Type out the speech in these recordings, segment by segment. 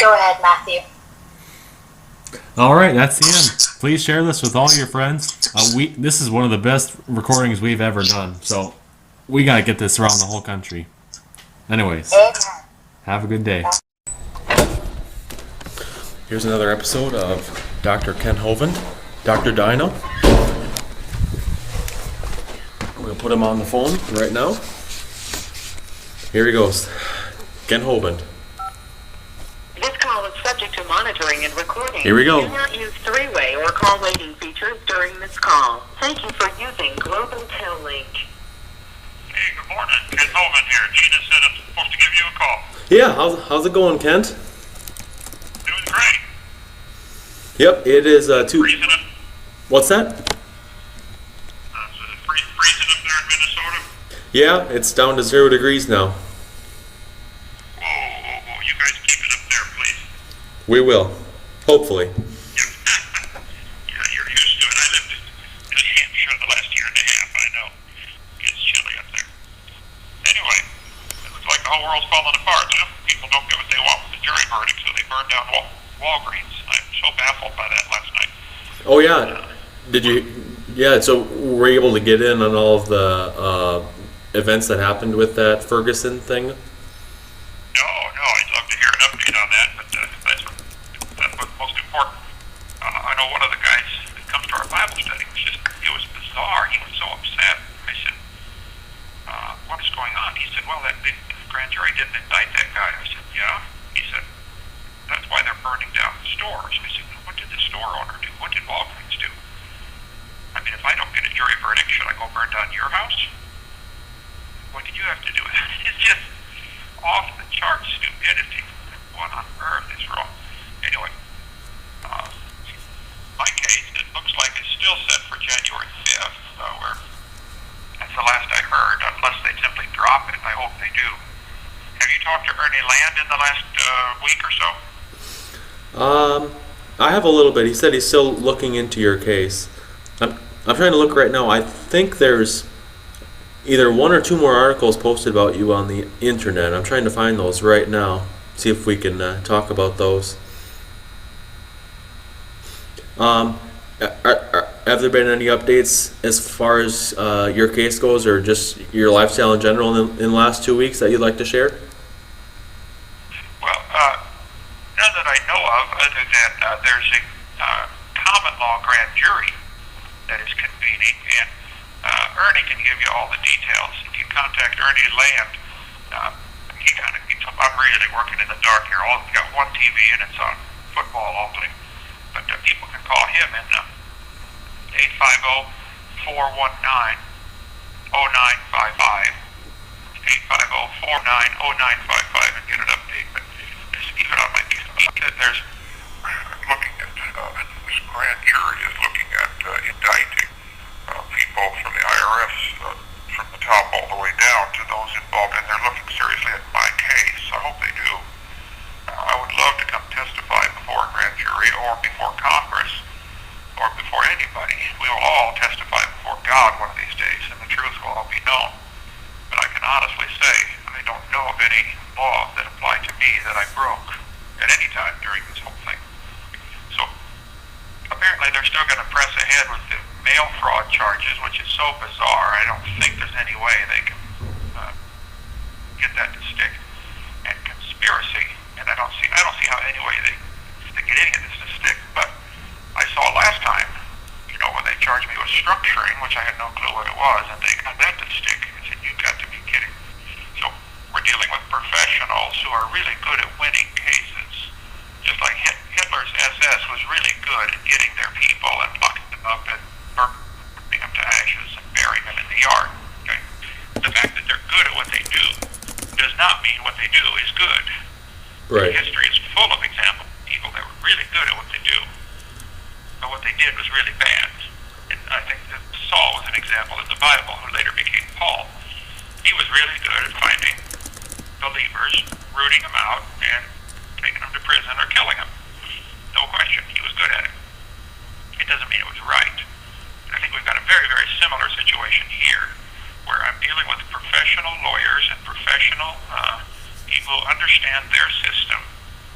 Go ahead, Matthew. All right, that's the end. Please share this with all your friends. This is one of the best recordings we've ever done, so we got to get this around the whole country. Anyways, have a good day. Here's another episode of Dr.Kent Hovind, Dr. Dino. We're going to put him on the phone right now. Here he goes. Kent Hovind. This call is subject to monitoring and recording. Here we go. Do not use three-way or call waiting features during this call. Thank you for using Global Tel Link. Hey, good morning. Kent Hovind here. Gina said I'm supposed to give you a call. Yeah, how's it going, Kent? Doing great. Yep, it is Freezing up. What's that? So freezing up there in Minnesota? Yeah, it's down to 0 degrees now. Whoa. You guys keep it up there, please. We will. Hopefully. Yeah, you're used to it. I lived in New Hampshire the last year and a half. I know. It's chilly up there. Anyway, it looks like the whole world's falling apart. You know? People don't get what they want with the jury verdict, so they burn down Walgreens. I'm so baffled by that last night. Oh, yeah. Did you... Yeah, so were you able to get in on all of the events that happened with that Ferguson thing? No, I'd love to hear an update on that, but that's what's most important. I know one of the guys that comes to our Bible study it was bizarre. He was so upset. I said, what is going on? He said, well, the grand jury didn't indict that guy. I said, yeah? He said, that's why they're burning down the stores. I said, what did the store owner do? What did Walgreens do? I mean, if I don't get a jury verdict, should I go burn down your house? What did you have to do with it? It's just off the chart stupidity. What on earth is wrong? Anyway, my case, it looks like it's still set for January 5th, where that's the last I heard, unless they simply drop it. I hope they do. Have you talked to Ernie Land in the last week or so? I have a little bit. He said he's still looking into your case. I'm trying to look right now. I think there's either 1 or 2 more articles posted about you on the internet. I'm trying to find those right now. See if we can talk about those. Have there been any updates as far as your case goes, or just your lifestyle in general in the last 2 weeks that you'd like to share? Well, none that I know of, other than there's a common law grand jury that is convening, and Ernie can give you all the details. If you contact Ernie Land, I'm really working in the dark here. I've got one TV and it's on football only, but people can call him in 850-419-0955, 850-419-0955, and get an update. But even on my case, there's looking at this grand jury is looking at indicting people from the IRS from the top all the way down to those involved, and they're looking seriously at my case. I hope they do. I would love to come testify before a grand jury or before Congress or before anybody. We will all testify before God one of these days, and the truth will all be known. But I can honestly say I don't know of any law that applied to me that I broke at any time during this whole thing. So apparently they're still going to press ahead with the mail fraud charges, which is so bizarre. I don't think there's any way they can get that to stick. And conspiracy, and I don't see how any way they get any of this to stick. But I saw last time, when they charged me with structuring, which I had no clue what it was, and they got that to stick. I said, you've got to be kidding. So we're dealing with professionals who are really good at winning cases. Just like Hitler's SS was really good at getting their people and locking them up and burning them to ashes and burying them in the yard. Okay? The fact that they're good at what they do does not mean what they do is good. Right. History is full of examples of people that were really good at what they do, but what they did was really bad. And I think that Saul was an example in the Bible, who later became Paul. He was really good at finding believers, rooting them out, and taking them to prison or killing them. No question, he was good at it. It doesn't mean it was right. I think we've got a very, very similar situation here, where I'm dealing with professional lawyers and professional people who understand their system,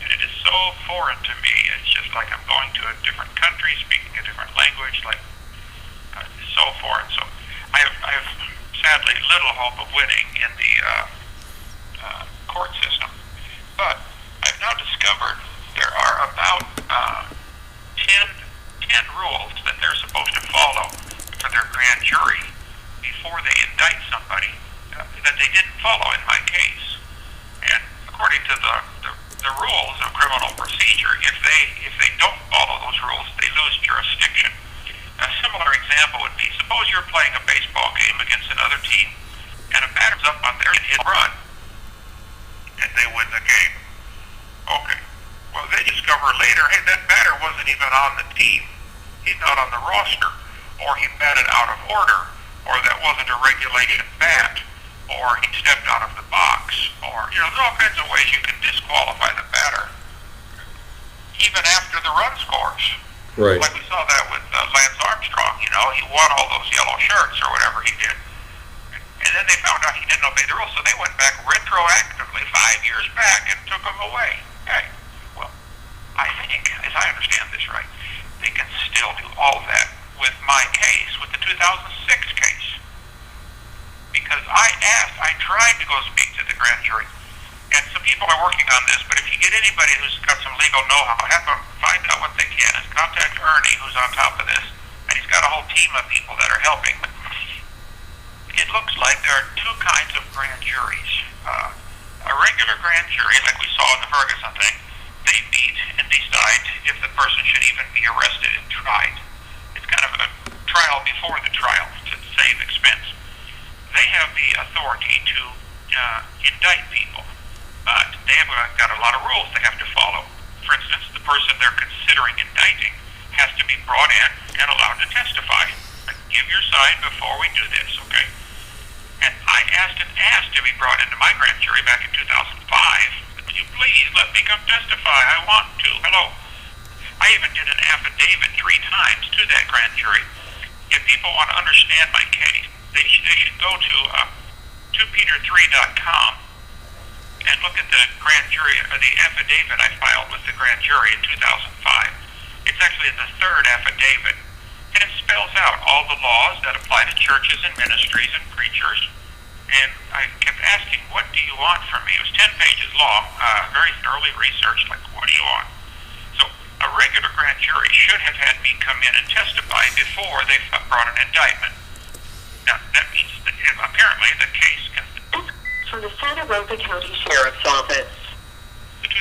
and it is so foreign to me. It's just like I'm going to a different country, speaking a different language, like so foreign. So I have sadly little hope of winning in the court system. But I've now discovered there are about 10 rules that they're supposed to follow for their grand jury before they indict somebody that they didn't follow in my case. And according to the rules of criminal procedure, if they don't follow those rules, they lose jurisdiction. A similar example would be, suppose you're playing a baseball game against another team, and a batter's up on there and hit a run, and they win the game. Okay. Well, they discover later, hey, that batter wasn't even on the team. He's not on the roster, or he batted out of order, or that wasn't a regulation bat, or he stepped out of the box, or, there's all kinds of ways you can disqualify the batter, even after the run scores. Right. Like we saw that with Lance Armstrong, he won all those yellow shirts or whatever he did. And then they found out he didn't obey the rules, so they went back retroactively 5 years back and took him away. Okay. Well, I think, as I understand this right, they can still do all that with my case, with the 2006 case. Because I tried to go speak to the grand jury, and some people are working on this, but if you get anybody who's got some legal know-how, have them find out what they can, and contact Ernie, who's on top of this, and he's got a whole team of people that are helping. It looks like there are two kinds of grand juries. A regular grand jury, like we saw in the Ferguson thing, they meet and decide if the person should even be arrested and tried. It's kind of a trial before the trial to save expense. They have the authority to indict people, but they have got a lot of rules they have to follow. For instance, the person they're considering indicting has to be brought in and allowed to testify. Give your side before we do this, okay? And I asked to be brought into my grand jury back in 2005. Would you please let me come testify? I want to. Hello. I even did an affidavit 3 times to that grand jury. If people want to understand my case, they should go to 2peter3.com and look at the grand jury, or the affidavit I filed with the grand jury in 2005. It's actually the 3rd affidavit, and it spells out all the laws that apply to churches and ministries and preachers. And I kept asking, what do you want from me? It was 10 pages long, very thoroughly researched, like, what do you want? So a regular grand jury should have had me come in and testify before they brought an indictment. Now, that means that apparently the case can... From the Santa Rosa County Sheriff's Office. The 2006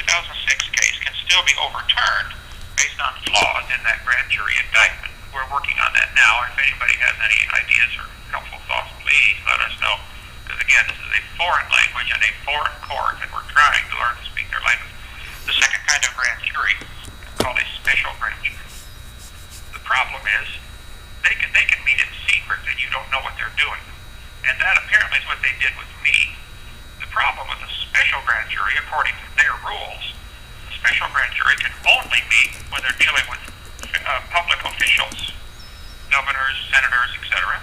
case can still be overturned based on flaws in that grand jury indictment. We're working on that now. If anybody has any ideas or helpful thoughts, please let us know. Because again, this is a foreign language and a foreign court, and we're trying to learn to speak their language. The second kind of grand jury is called a special grand jury. The problem is, they can meet in secret and you don't know what they're doing. And that apparently is what they did with me. The problem with a special grand jury, according to their rules, a special grand jury can only meet when they're dealing with public officials, governors, senators, etc.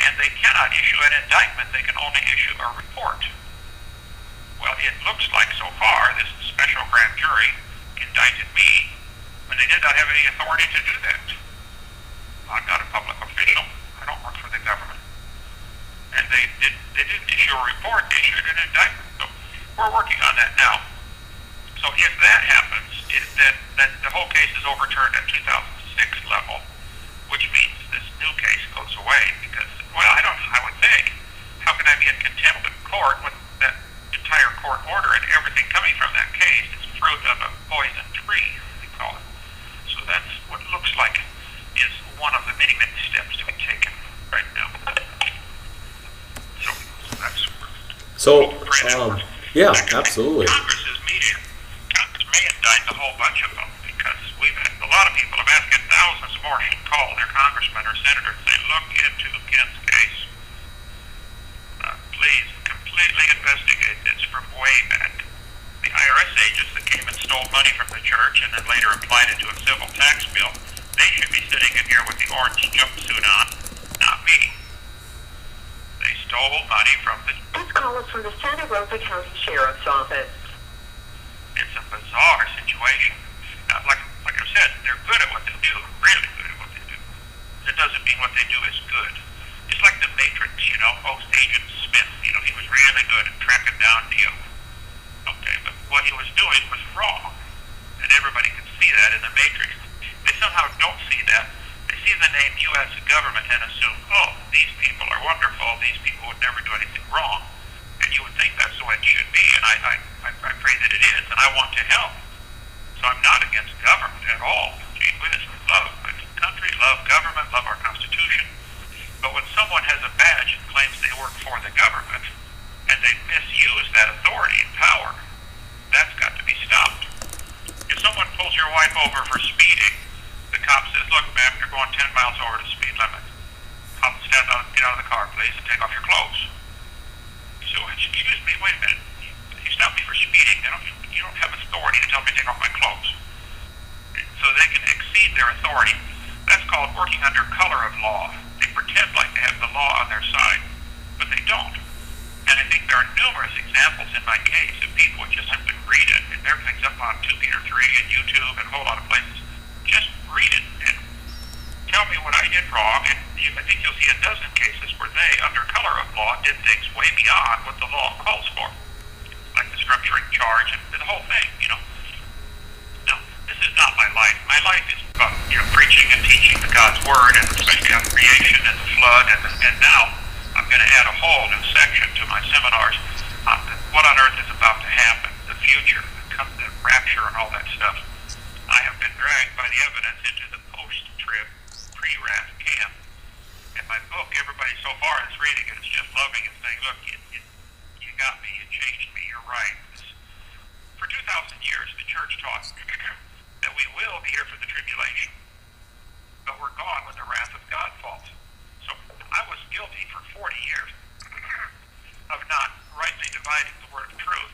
And they cannot issue an indictment. They can only issue a report. Well, it looks like so far this special grand jury indicted me when they did not have any authority to do that. I'm not a public official. I don't work for the government. And they didn't issue a report. They issued an indictment. So we're working on that now. So if that happens, then the whole case is overturned at 2006 level, which means this new case goes away because, well, I would think, how can I be in contempt of court when that entire court order and everything coming from that case is fruit of a poison tree, they call it. So that's what it looks like is one of the many, many steps to be taken right now. So that's yeah, absolutely. Congress is meeting. Congress may indict a whole bunch of them because we've had a lot of people have asked, and thousands more should call their congressman or senator and say, look into Kent's case. Please completely investigate this from way back. The IRS agents that came and stole money from the church and then later applied it to a civil tax bill, they should be sitting in here with the orange jumpsuit on, not me. They stole money from the... This call is from the Santa Rosa County Sheriff's Office. It's a bizarre situation. doing was wrong. And everybody could see that in the matrix. They somehow don't see that. They see the name U.S. government and assume, oh, these people are wonderful. These people would never do anything wrong. And you would think that's the way it should be. And I pray that it is. And I want to help. So I'm not against government at all. Gee whiz, love the country, love government, love our Constitution. But when someone has a badge and claims they work for the government, and they misuse that authority and power, that's got to be stopped. If someone pulls your wife over for speeding, the cop says, look, ma'am, you're going 10 miles over the speed limit. Get out of the car, please, and take off your clothes. So, excuse me, wait a minute. You stopped me for speeding. You don't have authority to tell me to take off my clothes. So they can exceed their authority. That's called working under color of law. They pretend like they have the law on their side, but they don't. And I think there are numerous examples in my case of people who just simply read it, and everything's up on 2 Peter 3 and YouTube and a whole lot of places. Just read it and tell me what I did wrong, and I think you'll see a dozen cases where they, under color of law, did things way beyond what the law calls for, like the structuring charge and the whole thing, No, this is not my life. My life is about, preaching and teaching the God's Word, and especially on creation and the flood, and now I'm going to add a whole new section to my seminars on what on earth is about to happen, the future, the rapture and all that stuff. I have been dragged by the evidence into the post-trib, pre-wrath camp. And my book, everybody so far that's reading it is just loving it, saying, look, you got me, you changed me, you're right. For 2,000 years, the church taught that we will be here for the tribulation, but we're gone when the wrath of God falls. So I was guilty for 40 years of not rightly dividing the word of truth.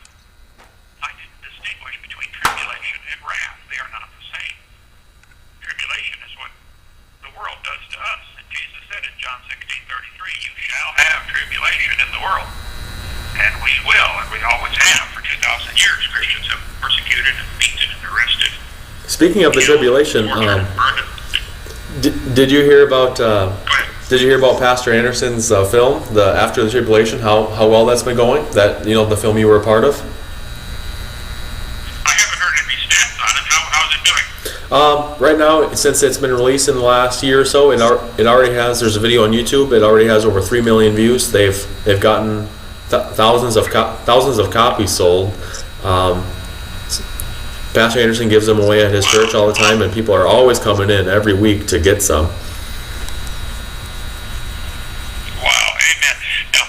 I didn't distinguish between tribulation and wrath. They are not the same. Tribulation is what the world does to us. And Jesus said in John 16:33, you shall have tribulation in the world. And we will, and we always have. For 2,000 years, Christians have persecuted and beaten and arrested. Speaking of the tribulation, did you hear about Pastor Anderson's film, the After the Tribulation? How well that's been going? That the film you were a part of. I haven't heard any stats on it. How's it doing? Right now, since it's been released in the last year or so, it already has. There's a video on YouTube. It already has over 3 million views. They've gotten thousands of copies sold. Pastor Anderson gives them away at his church all the time, and people are always coming in every week to get some. Wow, amen. Now,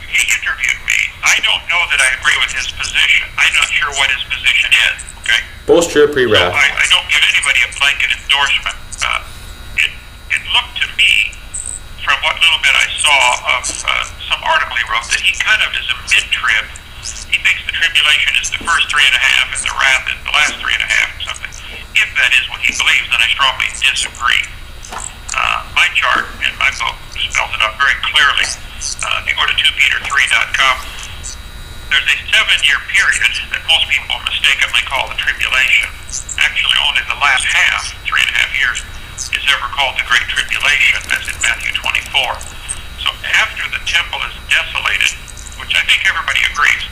he interviewed me. I don't know that I agree with his position. I'm not sure what his position is, okay? Post-trib, pre-wrath. So I don't give anybody a blanket endorsement. It looked to me, from what little bit I saw of some article he wrote, that he kind of is a mid-trib. He thinks the tribulation is the first 3.5 and the wrath is the last 3.5 or something. If that is what he believes, then I strongly disagree. My chart in my book spells it out very clearly. If you go to 2peter3.com, there's a 7-year period that most people mistakenly call the tribulation. Actually, only the last half, 3.5 years, is ever called the Great Tribulation, as in Matthew 24. So after the temple is desolated, which I think everybody agrees,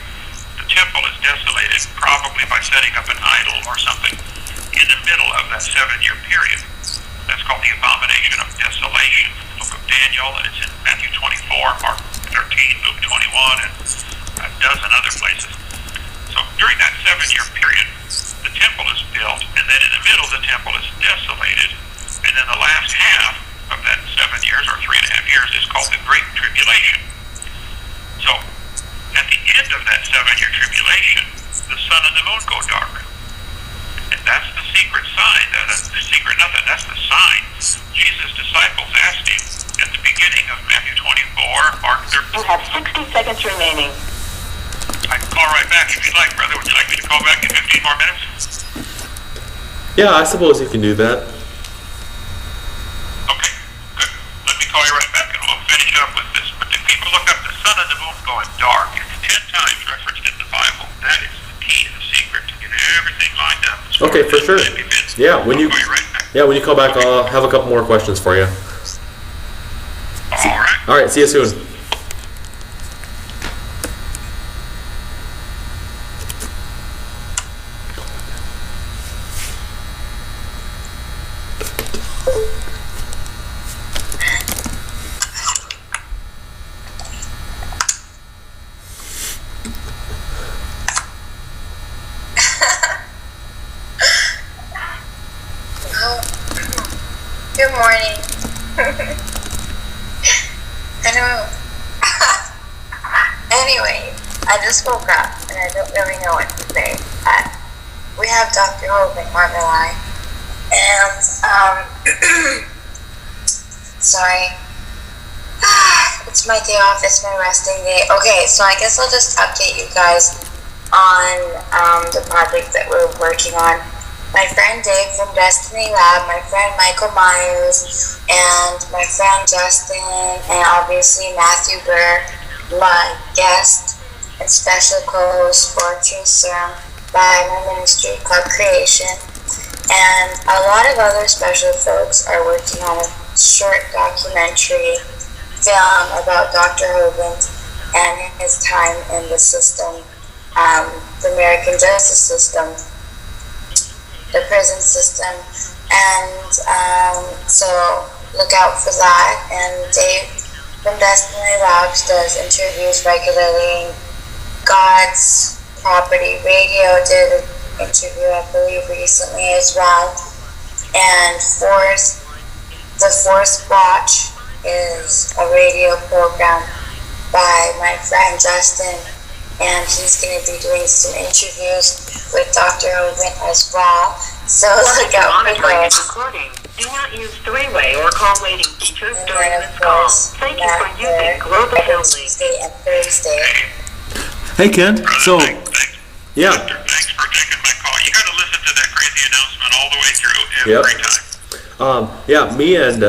the temple is desolated probably by setting up an idol or something in the middle of that 7-year period. That's called the abomination of desolation, the book of Daniel, and it's in Matthew 24, Mark 13, Luke 21, and a dozen other places. So during that 7-year period, the temple is built, and then in the middle the temple is desolated, and then the last half of that 7 years, or 3.5 years, is called the Great Tribulation. So at the end of that 7-year tribulation, the sun and the moon go dark. And that's the secret sign. That's the secret nothing. That's the sign. Jesus' disciples asked him at the beginning of Matthew 24, Mark 13. You have 60 seconds remaining. I can call right back if you'd like, brother. Would you like me to call back in 15 more minutes? Yeah, I suppose you can do that. Okay, good. Let me call you right back and we'll finish up with this. But if people look up the sun and the moon going dark, it's 10 times referenced in the Bible. That is the key, the secret to get everything lined up. Okay, for sure. Yeah, when you call back, I'll have a couple more questions for you. All right, see you soon. Good morning. I don't. Anyway, I just woke up and I don't really know what to say. We have Dr. Hovind on the line, and sorry, it's my day off. It's my resting day. Okay, so I guess I'll just update you guys on the project that we're working on. My friend Dave from Destiny Lab, my friend Michael Myers, and my friend Justin, and obviously Matthew Buhr, my guest and special co-host Fortress by my ministry called Creation. And a lot of other special folks are working on a short documentary film about Dr. Hovind and his time in the system, the American justice system, the prison system, and so look out for that. And Dave from Destiny Labs does interviews regularly. God's Property Radio did an interview, I believe, recently as well. And the Fourth Watch is a radio program by my friend Justin, and he's going to be doing some interviews with Dr. Hovind as well. So look out for those. Recording. Do not use three-way or call waiting features during this call. Thank you for using Global Healing. Tuesday and Thursday. Hey, Ken. So, yeah. Thanks for taking my call. You got to listen to that crazy announcement all the way through every time. Yeah, me and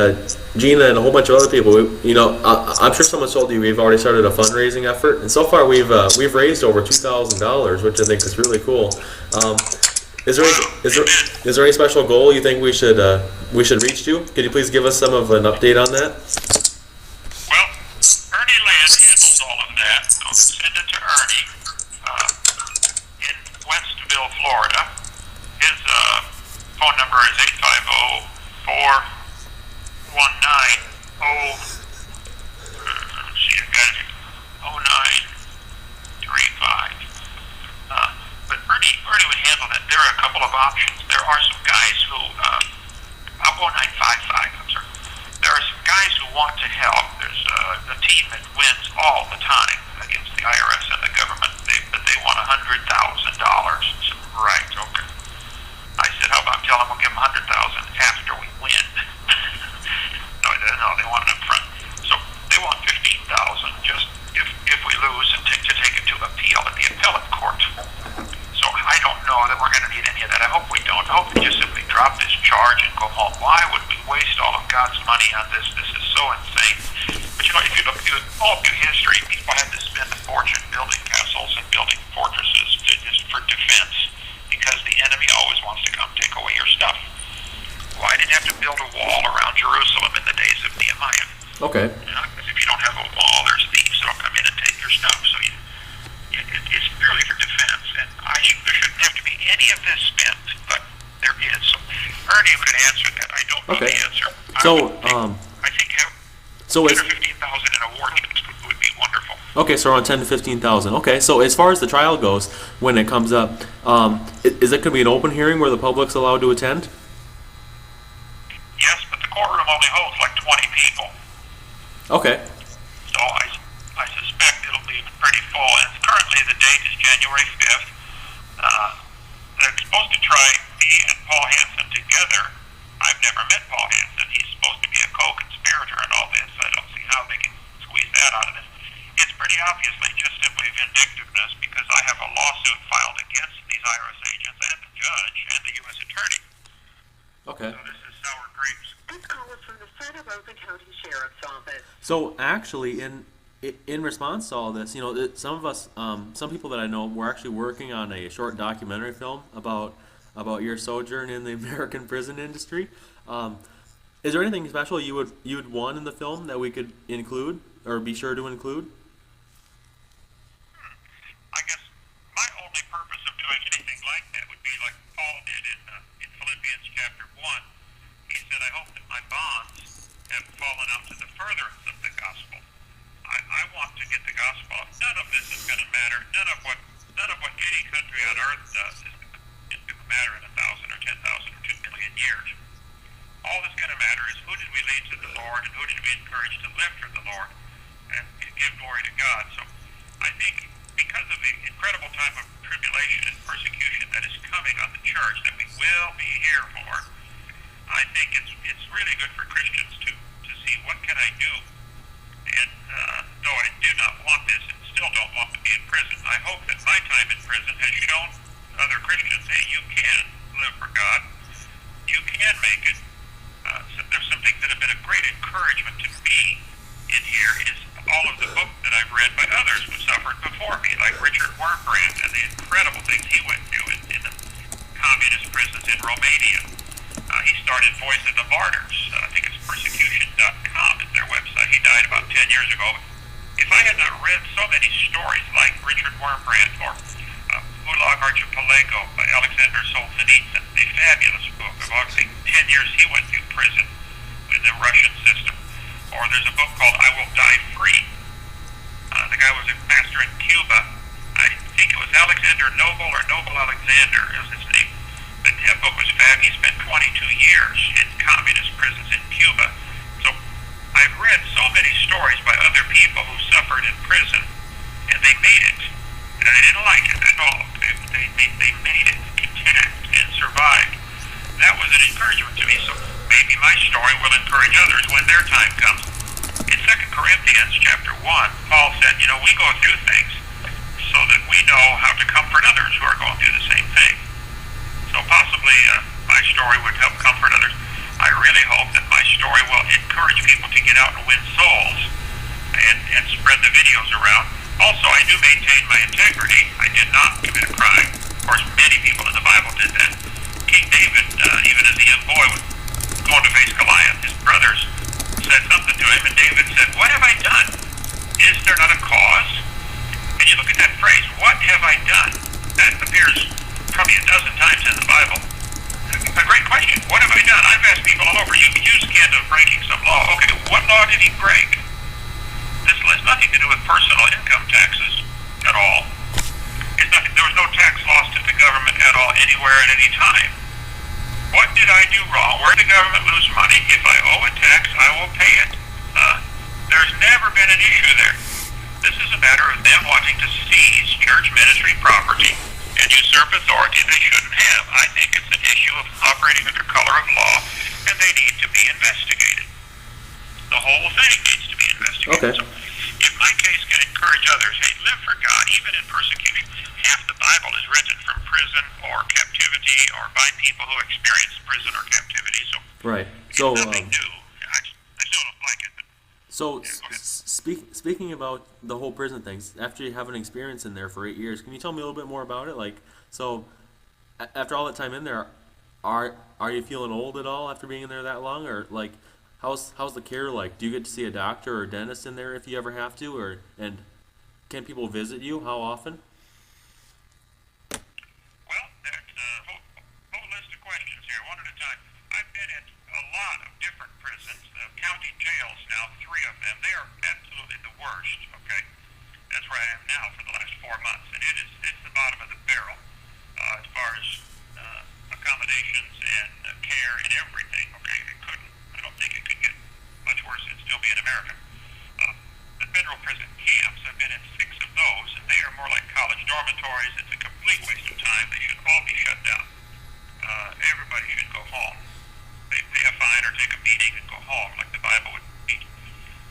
Gina and a whole bunch of other people. I'm sure someone told you we've already started a fundraising effort, and so far we've raised over $2,000, which I think is really cool. Is there any special goal you think we should reach to? Could you please give us some of an update on that? Well, Ernie Land handles all of that, so send it to Ernie in Westville, Florida. His phone number is 850-419-0935. But Ernie would handle that. There are a couple of options. There are some guys who, 0955, I'm sorry. There are some guys who want to help. There's a team that wins all the time against the IRS and the government, but they want $100,000. So, right, okay. I said, how about tell them we'll give them $100,000 after we win? No, they want it up front. So they want $15,000 just if we lose and to take it to appeal at the appellate court. So I don't know that we're going to need any of that. I hope we don't. I hope we just simply drop this charge and go home. Why would we waste all of God's money on this? This is so insane. But if you look through all through history, people had to spend a fortune building castles and building fortresses just for defense, because the enemy always wants to come take away your stuff. Why did you have to build a wall around Jerusalem in the days of Nehemiah? Okay. Because if you don't have a wall, there's thieves that'll come in and take your stuff. So it's purely for defense, and there shouldn't have to be any of this spent, but there is. So Ernie could answer that. I don't know the answer. I think so 10 or 15,000 in a war chest would be wonderful. Okay, so around 10 to 15,000. Okay, so as far as the trial goes, when it comes up, is it going to be an open hearing where the public's allowed to attend? Yes, but the courtroom only holds like 20 people. Okay. So I suspect it'll be pretty full. And currently the date is January 5th. They're supposed to try me and Paul Hansen together. I've never met Paul Hansen. He's supposed to be a co-conspirator in all this. I don't see how they can squeeze that out of it. It's pretty obviously just simply vindictiveness, because I have a lawsuit filed against these IRS agents and the judge and the U.S. attorney. Okay. So this is sour grapes. This call is from the Santa Rosa County Sheriff's Office. So actually, in response to all this, some of us, some people that I know, were actually working on a short documentary film about your sojourn in the American prison industry. Is there anything special you'd want in the film that we could include or be sure to include? I guess my only purpose of doing anything like that would be like Paul did in Philippians chapter 1. He said, I hope that my bonds have fallen out to the furtherance of the gospel. I want to get the gospel out. None of this is going to matter. None of what any country on earth does is going to matter in 1,000 or 10,000 or 2 million years. All that's going to matter is church that we will be here for. I think it's really good for Christians to see what can I do. And though I do not want this and still don't want to be in prison, I hope that my time in prison has shown other Christians, hey, you can live for God. You can make it. So there's some things that have been a great encouragement to me in here is all of the books that I've read by others who suffered before me, like Richard Wurmbrand and the incredible things he went through in the communist prisons in Romania. He started Voice of the Martyrs. I think it's persecution.com is their website. He died about 10 years ago. If I had not read so many stories like Richard Wurmbrand or Gulag Archipelago by Alexander Solzhenitsyn, the fabulous book about the 10 years he went through prison in the Russian system. Or there's a book called I Will Die Free. The guy was a pastor in Cuba. I think it was Alexander Noble or Noble Alexander is his name. But that book was fab. He spent 22 years in communist prisons in Cuba. So I've read so many stories by other people who suffered in prison, and they made it. And I didn't like it at all. They made it intact and survived. That was an encouragement to me. So maybe my story will encourage others when their time comes. In 2 Corinthians chapter 1, Paul said, we go through things so that we know how to comfort others who are going through the same thing. So possibly my story would help comfort others. I really hope that my story will encourage people to get out and win souls and spread the videos around. Also, I do maintain my integrity. I did not commit a crime. Of course, many people in the Bible did that. King David, even as a young boy, was going to face Goliath. His brothers said something to him, and David said, "What have I done? Is there not a cause?" And you look at that phrase, "What have I done?" That appears probably a dozen times in the Bible. A great question. What have I done? I've asked people all over. You accused Kent of breaking some law. Okay, what law did he break? This has nothing to do with personal income taxes at all. There was no tax loss to the government at all, anywhere at any time. What did I do wrong? Where did the government lose money? If I owe a tax, I will pay it. There's never been an issue there. This is a matter of them wanting to seize church ministry property and usurp authority they shouldn't have. I think it's an issue of operating under color of law, and they need to be investigated. The whole thing needs to be investigated. Okay. So if my case can encourage others, hey, live for God, even in persecution. Half the Bible is written from prison or captivity or by people who experience prison or captivity. So right. It's nothing new. I still don't like it. But, So, yeah, speaking about the whole prison things, after you have an experience in there for 8 years, can you tell me a little bit more about it? Like, so after all that time in there, are you feeling old at all after being in there that long, or like, how's the care like? Do you get to see a doctor or a dentist in there if you ever have to, and can people visit you? How often? Well, there's a whole list of questions here, one at a time. I've been in a lot of different prisons, county jails now, 3 of them. They are absolutely the worst, okay? That's where I am now for the last 4 months, and it's the bottom of the barrel as far as accommodations and care and everything, okay? I don't think it could get much worse and still be in America. The federal prison camps, I've been in 6 of those, and they are more like college dormitories. It's a complete waste of time. They should all be shut down. Everybody should go home. They pay a fine or take a beating and go home, like the Bible would teach.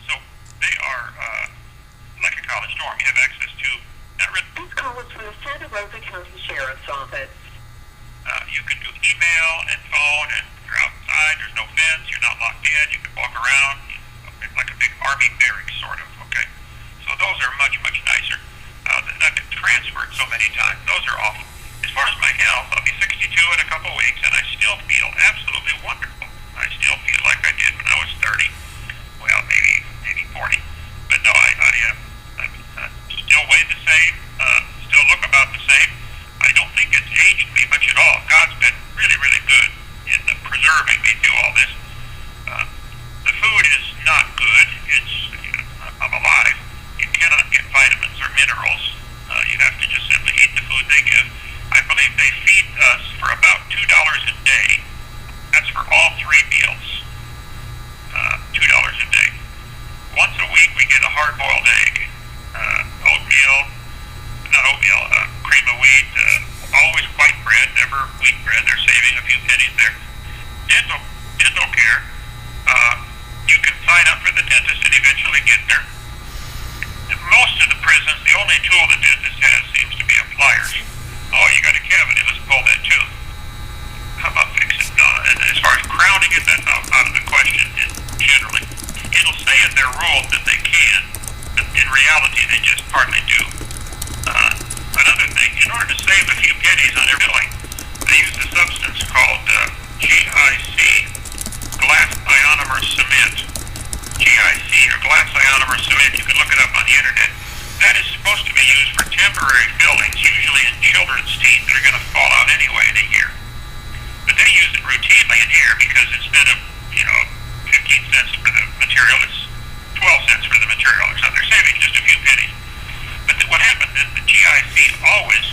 So they are like a college dorm. You have access to not really. This call is from the Santa Rosa County Sheriff's Office. You can do email and phone, and you're outside. There's no fence. You're not locked in. You can walk around. It's like a big army barracks, sort of. Okay, so those are much nicer. I've been transferred so many times. Those are awful. As far as my health, I'll be 62 in a couple of weeks, and I still feel absolutely wonderful. I still feel like I did when I was 30. Well, maybe 40. But no, I still weigh the same. Still look about the same. I don't think it's aged me much at all. God's been really good in preserving me through all this. The food is not good. I'm alive. You cannot get vitamins or minerals. You have to just simply eat the food they give. I believe they feed us for about $2 a day wheat bread. They're saving a few pennies there. Dental care, you can sign up for the dentist and eventually get there. In most of the prisons, the only tool the dentist has seems to be a pliers. Oh, you got a cavity, let's pull that tooth. How about fix it? No, and as far as crowning it, that's out of the question. Generally, it'll say in their rules that they can, but in reality, they just hardly do. Another thing, in order to save a few pennies on their billing, they use a substance called GIC, glass ionomer cement. GIC, or glass ionomer cement, you can look it up on the internet. That is supposed to be used for temporary fillings, usually in children's teeth that are going to fall out anyway in a year. But they use it routinely in here because instead of, 15 cents for the material, it's 12 cents for the material or something. They're saving just a few pennies. But what happens is the GIC always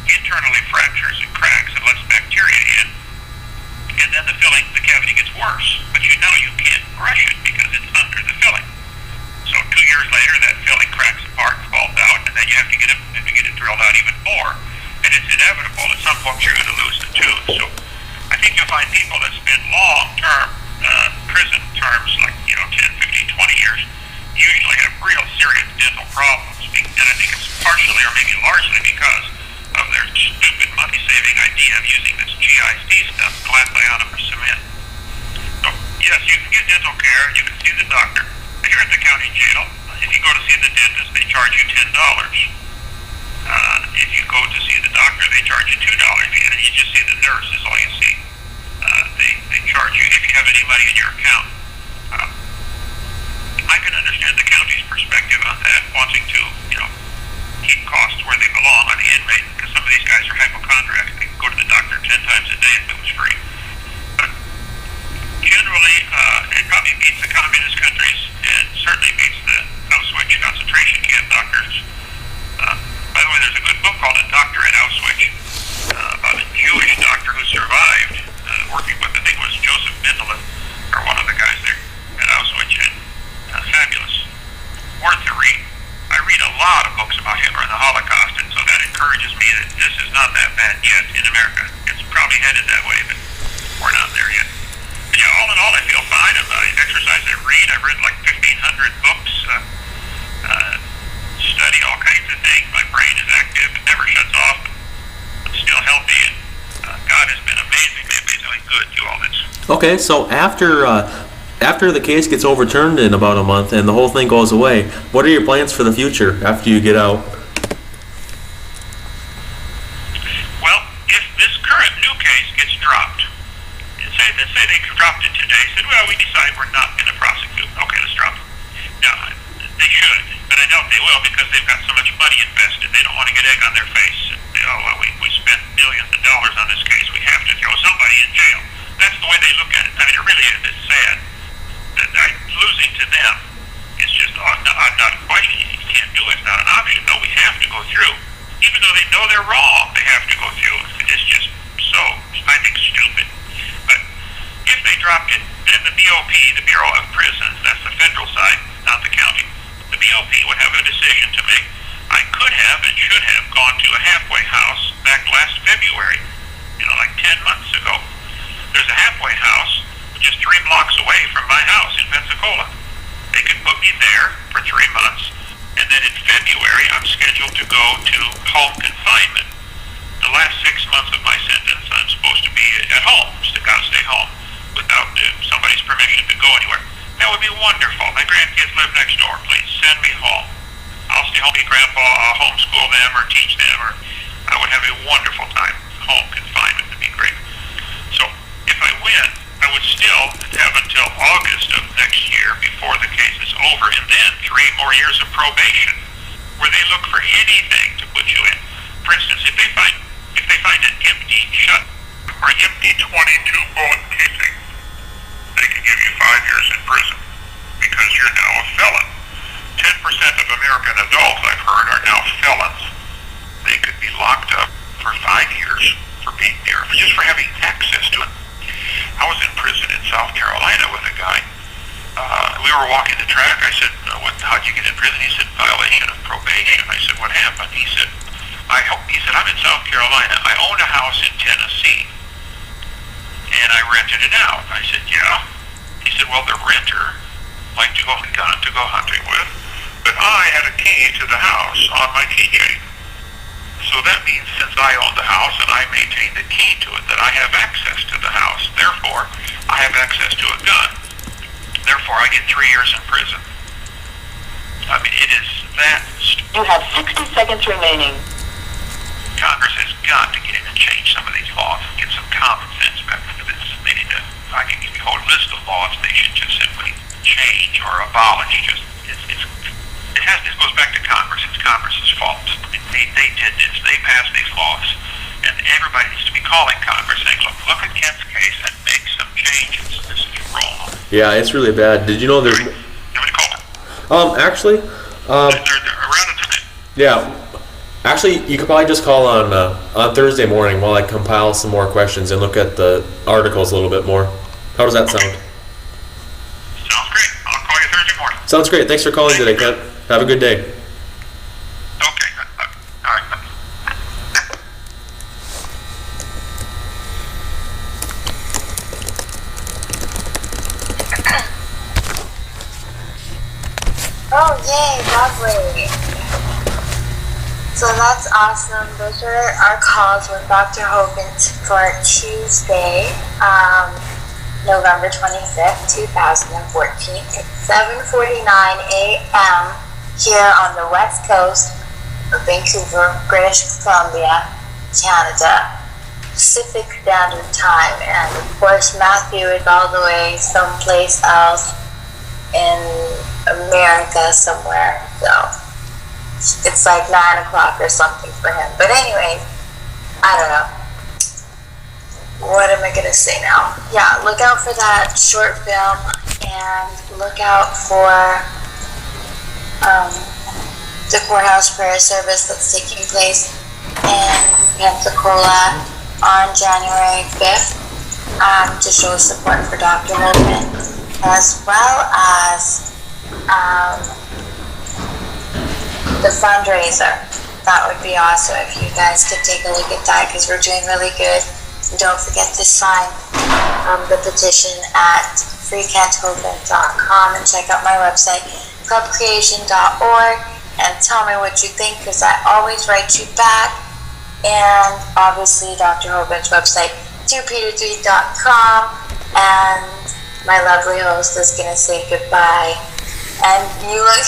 internally fractures and cracks and lets bacteria in, and then the cavity gets worse. But you can't brush it because it's under the filling. So 2 years later, that filling cracks apart and falls out, and then you have to get it drilled out even more. And it's inevitable. At some point, you're going to lose the tooth. So I think you'll find people that spend long-term prison terms, like 10, 15, 20 years, usually have real serious dental problems. And I think it's partially or maybe largely because of their stupid money-saving idea of using this GIC stuff, glass ionomer cement. So, yes, you can get dental care and you can see the doctor. If you're at the county jail, if you go to see the dentist, they charge you $10. If you go to see the doctor, they charge you $2. And you just see the nurse is all you see. They charge you if you have any money in your account. I can understand the county's perspective on that, wanting to, keep costs where they belong on the inmate, because some of these guys are hypochondriacs. They can go to the doctor 10 times a day if it was free. But generally, it probably beats the communist countries, and certainly beats the Auschwitz concentration camp doctors. By the way, there's a good book called A Doctor at Auschwitz about a Jewish doctor who survived, working with, I think it was Joseph Mendele, or one of the guys there at Auschwitz, and fabulous. Worth the read. I read a lot of books about Hitler and the Holocaust, and so that encourages me that this is not that bad yet in America. It's probably headed that way, but we're not there yet. But all in all, I feel fine. I exercise, I read. I've read like 1,500 books, study all kinds of things. My brain is active. It never shuts off. I'm still healthy, and God has been amazingly good through all this. Okay, so after the case gets overturned in about a month and the whole thing goes away, what are your plans for the future after you get out? Well, if this current new case gets dropped, let's say they dropped it today, said, well, we decide we're not going to prosecute. Okay, let's drop it. Now, they should, but I doubt they will because they've got so much money invested. They don't want to get egg on their face. We spent millions of dollars on this case. We have to throw somebody in jail. That's the way they look at it. I mean, it really is. It's sad. Losing to them is just not a question. You can't do it. It's not an option. No, we have to go through. Even though they know they're wrong, they have to go through. It's just so, I think, stupid. But if they dropped it, then the BOP, the Bureau of Prisons, that's the federal side, not the county, the BOP would have a decision to make. I could have and should have gone to a halfway house back last February, like 10 months ago. There's a halfway house just 3 blocks away from my house in Pensacola. They could put me there for 3 months, and then in February I'm scheduled to go to home confinement. The last 6 months of my sentence I'm supposed to be at home, so gotta stay home without somebody's permission to go anywhere. That would be wonderful. My grandkids live next door. Please send me home. I'll stay home with Grandpa. I'll homeschool them or teach them, or I would have a wonderful time. Home confinement would be great. So if I win, I would still have until August of next year before the case is over, and then 3 more years of probation, where they look for anything to put you in. For instance, if they find an empty shot or empty 22-bullet casing, they can give you 5 years in prison because you're now a felon. 10% of American adults, I've heard, are now felons. They could be locked up for 5 years for being there, just for having access to it. I was in prison in South Carolina with a guy. We were walking the track. I said, how'd you get in prison? He said, violation of probation. I said, what happened? He said, I he said, I'm in South Carolina. I own a house in Tennessee, and I rented it out. I said, yeah. He said, well, the renter liked to go with a gun to go hunting with, but I had a key to the house on my keychain. So that means since I own the house and I maintain the key to it, that I have access to the house. Therefore, I have access to a gun. Therefore, I get 3 years in prison. I mean, it is that stupid. You have 60 seconds remaining. Congress has got to get in and change some of these laws and get some common sense back into this. They need to, I can give you a whole list of laws they should just simply change or abolish. It goes back to Congress. It's Congress's fault. They did this. They passed these laws. And everybody needs to be calling Congress saying, look at Kent's case and make some changes. This is wrong. Yeah, it's really bad. Did you know there's... You want me to call them? Actually, They're around the time. yeah. Actually, you could probably just call on Thursday morning while I compile some more questions and look at the articles a little bit more. How does that sound? Sounds great. I'll call you Thursday morning. Sounds great. Thanks for calling today, Kent. Have a good day. Okay. All right. Oh, yay, lovely. So that's awesome. Those are our calls with Dr. Hovind for Tuesday, November 25th, 2014 at 7:49 a.m. here on the west coast of Vancouver, British Columbia, Canada, Pacific Standard Time. And of course, Matthew is all the way someplace else in America somewhere. So it's like 9 o'clock or something for him. But anyway, I don't know. What am I going to say now? Yeah, look out for that short film and look out for the courthouse prayer service that's taking place in Pensacola on January 5th to show support for Dr. Hovind, as well as the fundraiser. That would be awesome if you guys could take a look at that, because we're doing really good. And don't forget to sign the petition at freekenthovind.com and check out my website, clubcreation.org, and tell me what you think, because I always write you back. And obviously Dr. Hovind's website, 2peter3.com, and my lovely host is going to say goodbye. And you look,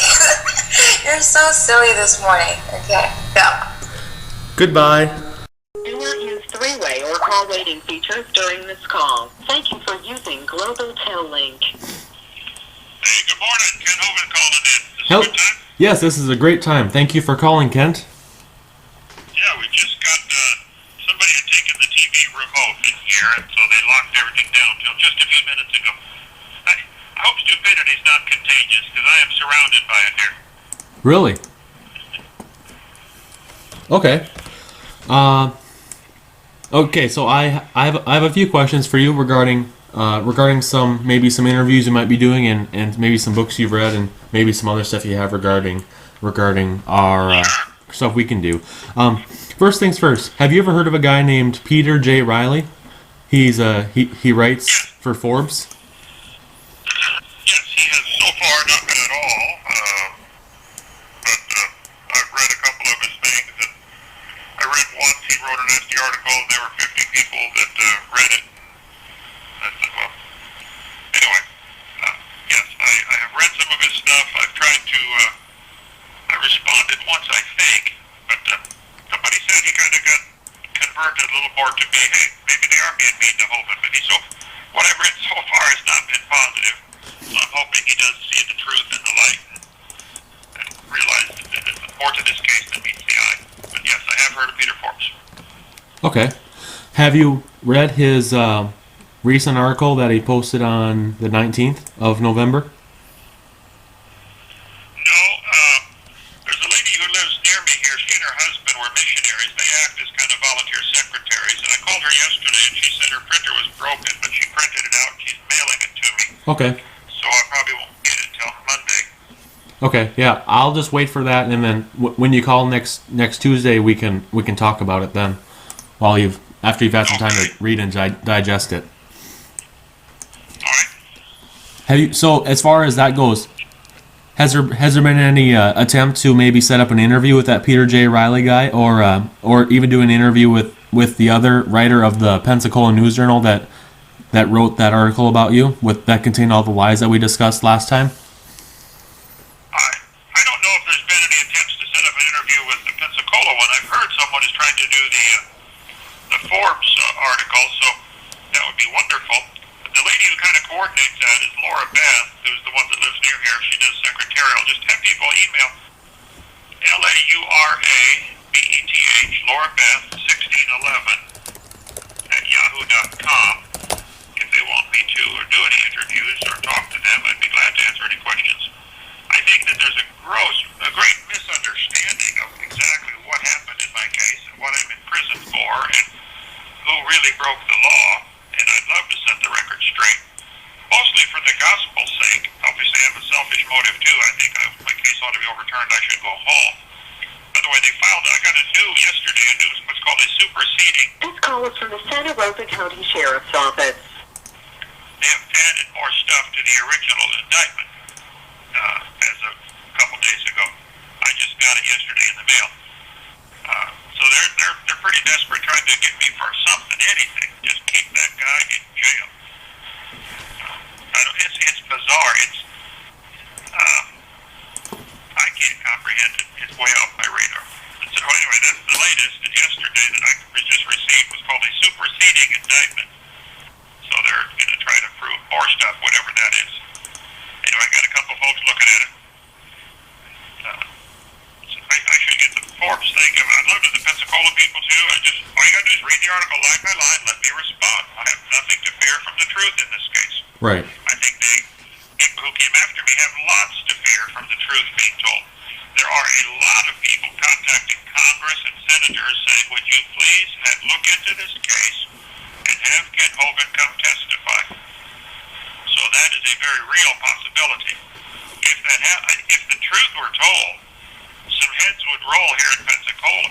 you're so silly this morning. Okay, go. Goodbye. Do not use three-way or call waiting features during this call. Thank you for using Global Tel Link. Hey, good morning. Ken Hovind calling in. Is this Help. a good time? Yes, this is a great time. Thank you for calling, Kent. Yeah, we just got, somebody had taken the TV remote in here, and so they locked everything down till just a few minutes ago. I hope stupidity is not contagious, because I am surrounded by it here. Really? Okay. Okay. So I have a few questions for you regarding some interviews you might be doing and maybe some books you've read and maybe some other stuff you have regarding our stuff we can do. First things first. Have you ever heard of a guy named Peter J. Riley? He writes for Forbes. Yes, he has so far not been at all, but I've read a couple of his things, and I read once he wrote a nasty article, and there were 50 people that read it. I said, well, anyway, yes, I have read some of his stuff. I've tried to, I responded once, I think, but somebody said he kind of got converted a little more to me. Hey, maybe they are being mean to Hovind, but what I've read so far has not been positive. So I'm hoping he does see the truth in the light and realize that there's more to this case than meets the eye. But yes, I have heard of Peter Forbes. Okay. Have you read his recent article that he posted on the 19th of November? No, there's a lady who lives near me here. She and her husband were missionaries. They act as kind of volunteer secretaries. And I called her yesterday, and she said her printer was broken, but she printed it out and she's mailing it to me. Okay. So I probably won't get it until Monday. Okay, yeah, I'll just wait for that, and then when you call next Tuesday, we can talk about it then, after you've had some time to read and digest it. All right. Have you? So as far as that goes, has there been any attempt to maybe set up an interview with that Peter J. Riley guy, or even do an interview with the other writer of the Pensacola News Journal that wrote that article about you, that contained all the lies that we discussed last time? I don't know if there's been any attempts to set up an interview with the Pensacola one. I've heard someone is trying to do the Forbes article, so that would be wonderful. But the lady who kind of coordinates that is Laura Beth, who's the one that lives near here. She does secretarial. Just have people email LauraBeth, Laura Beth 1611 at yahoo.com. If they want me to or do any interviews or talk to them, I'd be glad to answer any questions. I think that there's a great misunderstanding of exactly what happened in my case and what I'm in prison for and who really broke the law, and I'd love to set the record straight, mostly for the gospel's sake. Obviously, I have a selfish motive too. I think my case ought to be overturned. I should go home. By the way, I got a yesterday, what's called a superseding. This call is from the Santa Rosa County Sheriff's Office. They have added more stuff to the original indictment as of a couple days ago. I just got it yesterday in the mail. So they're pretty desperate trying to get me for something, anything. Just keep that guy in jail. It's bizarre. I can't comprehend it. It's way off my radar. So anyway, that's the latest. And yesterday that I just received was called a superseding indictment. So they're going to try to prove more stuff, whatever that is. Anyway, I got a couple folks looking at it. So I should get the Forbes thing. I'd love to the Pensacola people too. All you got to do is read the article line by line. Let me respond. I have nothing to fear from the truth in this case. Right. I think people who came after me have lots to fear from the truth being told. There are a lot of people contacting Congress and senators saying, would you please look into this case and have Kent Hovind come testify? So that is a very real possibility. If the truth were told, some heads would roll here in Pensacola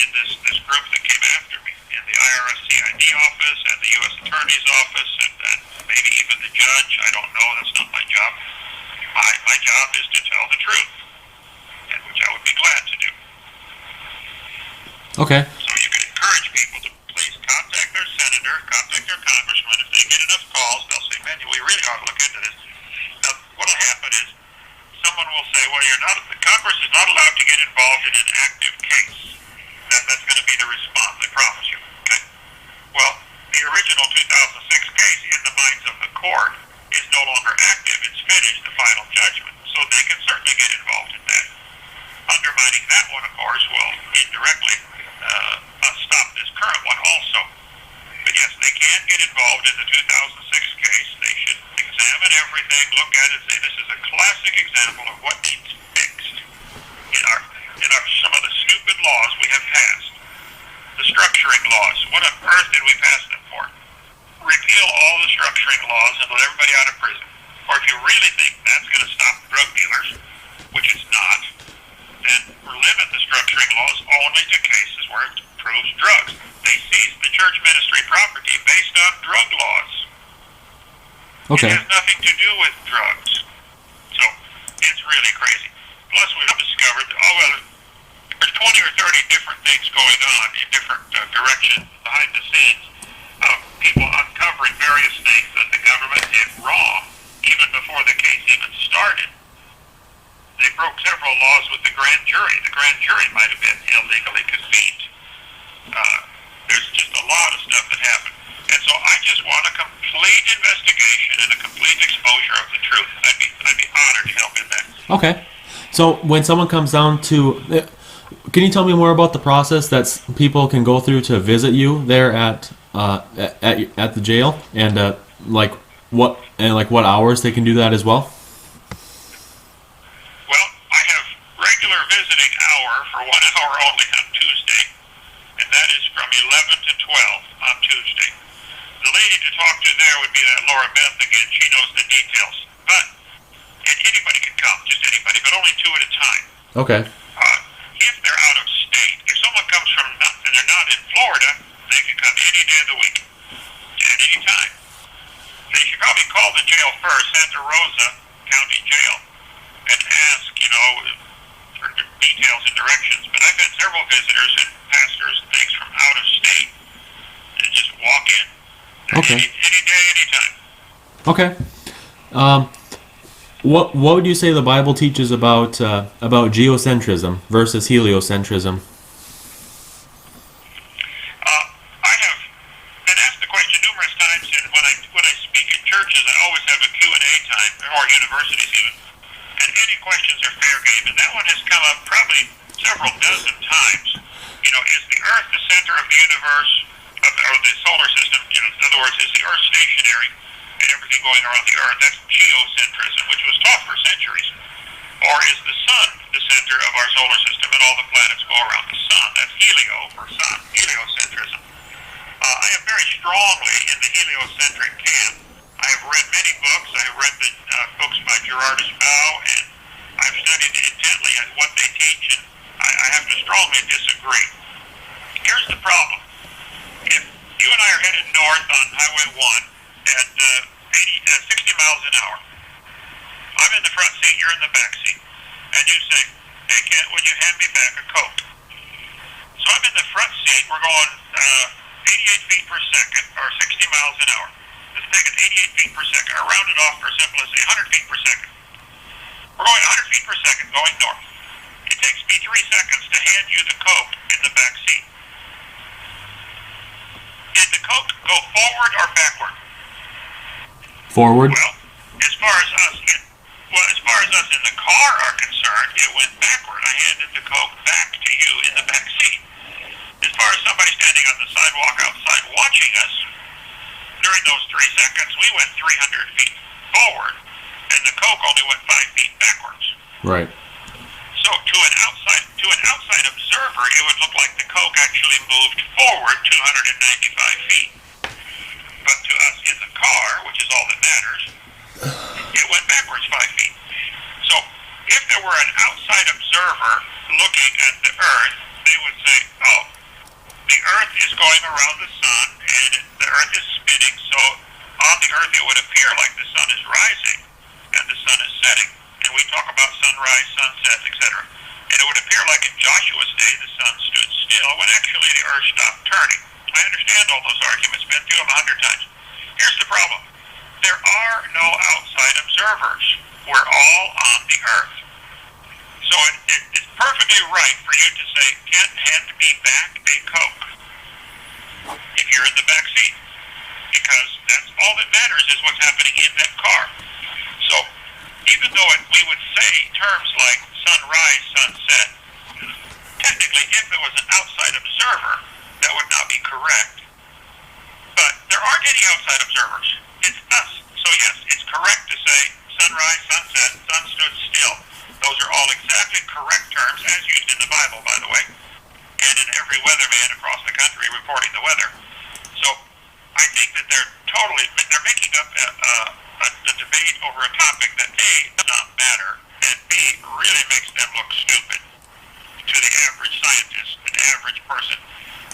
in this group that came after me, in the IRS CID office and the U.S. Attorney's office and maybe even the judge. I don't know. That's not my job. My job is to tell the truth, and which I would be glad to do. Okay. So you can encourage people to please contact their senator, contact their congressman. If they get enough calls, they'll say, man, we really ought to look into this. Now, what will happen is someone will say, well, the Congress is not allowed to get involved in an active case. That's going to be the response, I promise you. Okay? Well, the original 2006 case in the minds of the court is no longer active. It's finished, the final judgment. So they can certainly get involved in that. Undermining that one, of course, will indirectly stop this current one also. But yes, they can get involved in the 2006 case. They should examine everything, look at it, and say this is a classic example of what needs fixed in our some of the stupid laws we have passed. The structuring laws. What on earth did we pass them for? Repeal all the structuring laws and let everybody out of prison. Or if you really think that's going to stop drug dealers, which it's not, then limit the structuring laws only to cases where it proves drugs. They seize the church ministry property based on drug laws. Okay. It has nothing to do with drugs. So it's really crazy. Plus we've discovered that, there's 20 or 30 different things going on in different directions behind the scenes of people uncovering various things that the government did wrong even before the case even started. They broke several laws with the grand jury. The grand jury might have been illegally convened. There's just a lot of stuff that happened. And so I just want a complete investigation and a complete exposure of the truth. I'd be honored to help in that. Okay. So when someone comes down to... Can you tell me more about the process that people can go through to visit you there at the jail, and what hours they can do that as well? Well, I have regular visiting hour for 1 hour only on Tuesday, and that is from 11 to 12 on Tuesday. The lady to talk to there would be that Laura Beth again. She knows the details. But and anybody can come, just anybody, but only 2 at a time. Okay. If they're out of state, if someone comes from and they're not in Florida, they can come any day of the week, at any time. They should probably call the jail first, Santa Rosa County Jail, and ask, for details and directions. But I've had several visitors and pastors and things from out of state that just walk in. Okay. Any day, anytime. Okay. What would you say the Bible teaches about geocentrism versus heliocentrism? I have been asked the question numerous times, and when I speak in churches, I always have a Q&A time, or universities even, and any questions are fair game, and that one has come up probably several dozen times. Is the Earth the center of the universe, or the solar system? In other words, is the Earth stationary and everything going around the Earth? That's geocentrism, which was taught for centuries. Or is the sun the center of our solar system and all the planets go around the sun? That's helio for sun, heliocentrism. I am very strongly in the heliocentric camp. I have read many books. I have read the books by Ruddavis, and I've studied intently at what they teach, and I have to strongly disagree. Here's the problem. If you and I are headed north on Highway 1 at 60 miles an hour, I'm in the front seat, you're in the back seat, and you say, "Hey, Kent, would you hand me back a Coke?" So I'm in the front seat, we're going 88 feet per second, or 60 miles an hour. Let's take it 88 feet per second, or round it off for simplicity, 100 feet per second. We're going 100 feet per second, going north. It takes me 3 seconds to hand you the Coke in the back seat. Did the Coke go forward or backward? Forward. Well, as far as us in the car are concerned, it went backward. I handed the Coke back to you in the back seat. As far as somebody standing on the sidewalk outside watching us, during those 3 seconds, we went 300 feet forward, and the Coke only went 5 feet backwards. Right. So to an outside observer, it would look like the Coke actually moved forward 295 feet. But to us in the car, which is all that matters, it went backwards 5 feet. So if there were an outside observer looking at the Earth, they would say, "Oh, the Earth is going around the sun, and the Earth is spinning, so on the Earth it would appear like the sun is rising and the sun is setting." And we talk about sunrise, sunsets, etc. And it would appear like in Joshua's day the sun stood still when actually the Earth stopped turning. I understand all those arguments, been through them 100 times. Here's the problem. There are no outside observers. We're all on the Earth. So it's perfectly right for you to say, "Kent, hand me back a Coke," if you're in the back seat. Because that's all that matters is what's happening in that car. So even though we would say terms like sunrise, sunset, technically if it was an outside observer, that would not be correct. But there aren't any outside observers. It's us. So yes, it's correct to say sunrise, sunset, sun stood still. Those are all exactly correct terms as used in the Bible, by the way, and in every weatherman across the country reporting the weather. So I think that they're making up a debate over a topic that A, does not matter, and B, really makes them look stupid to the average scientist, an average person.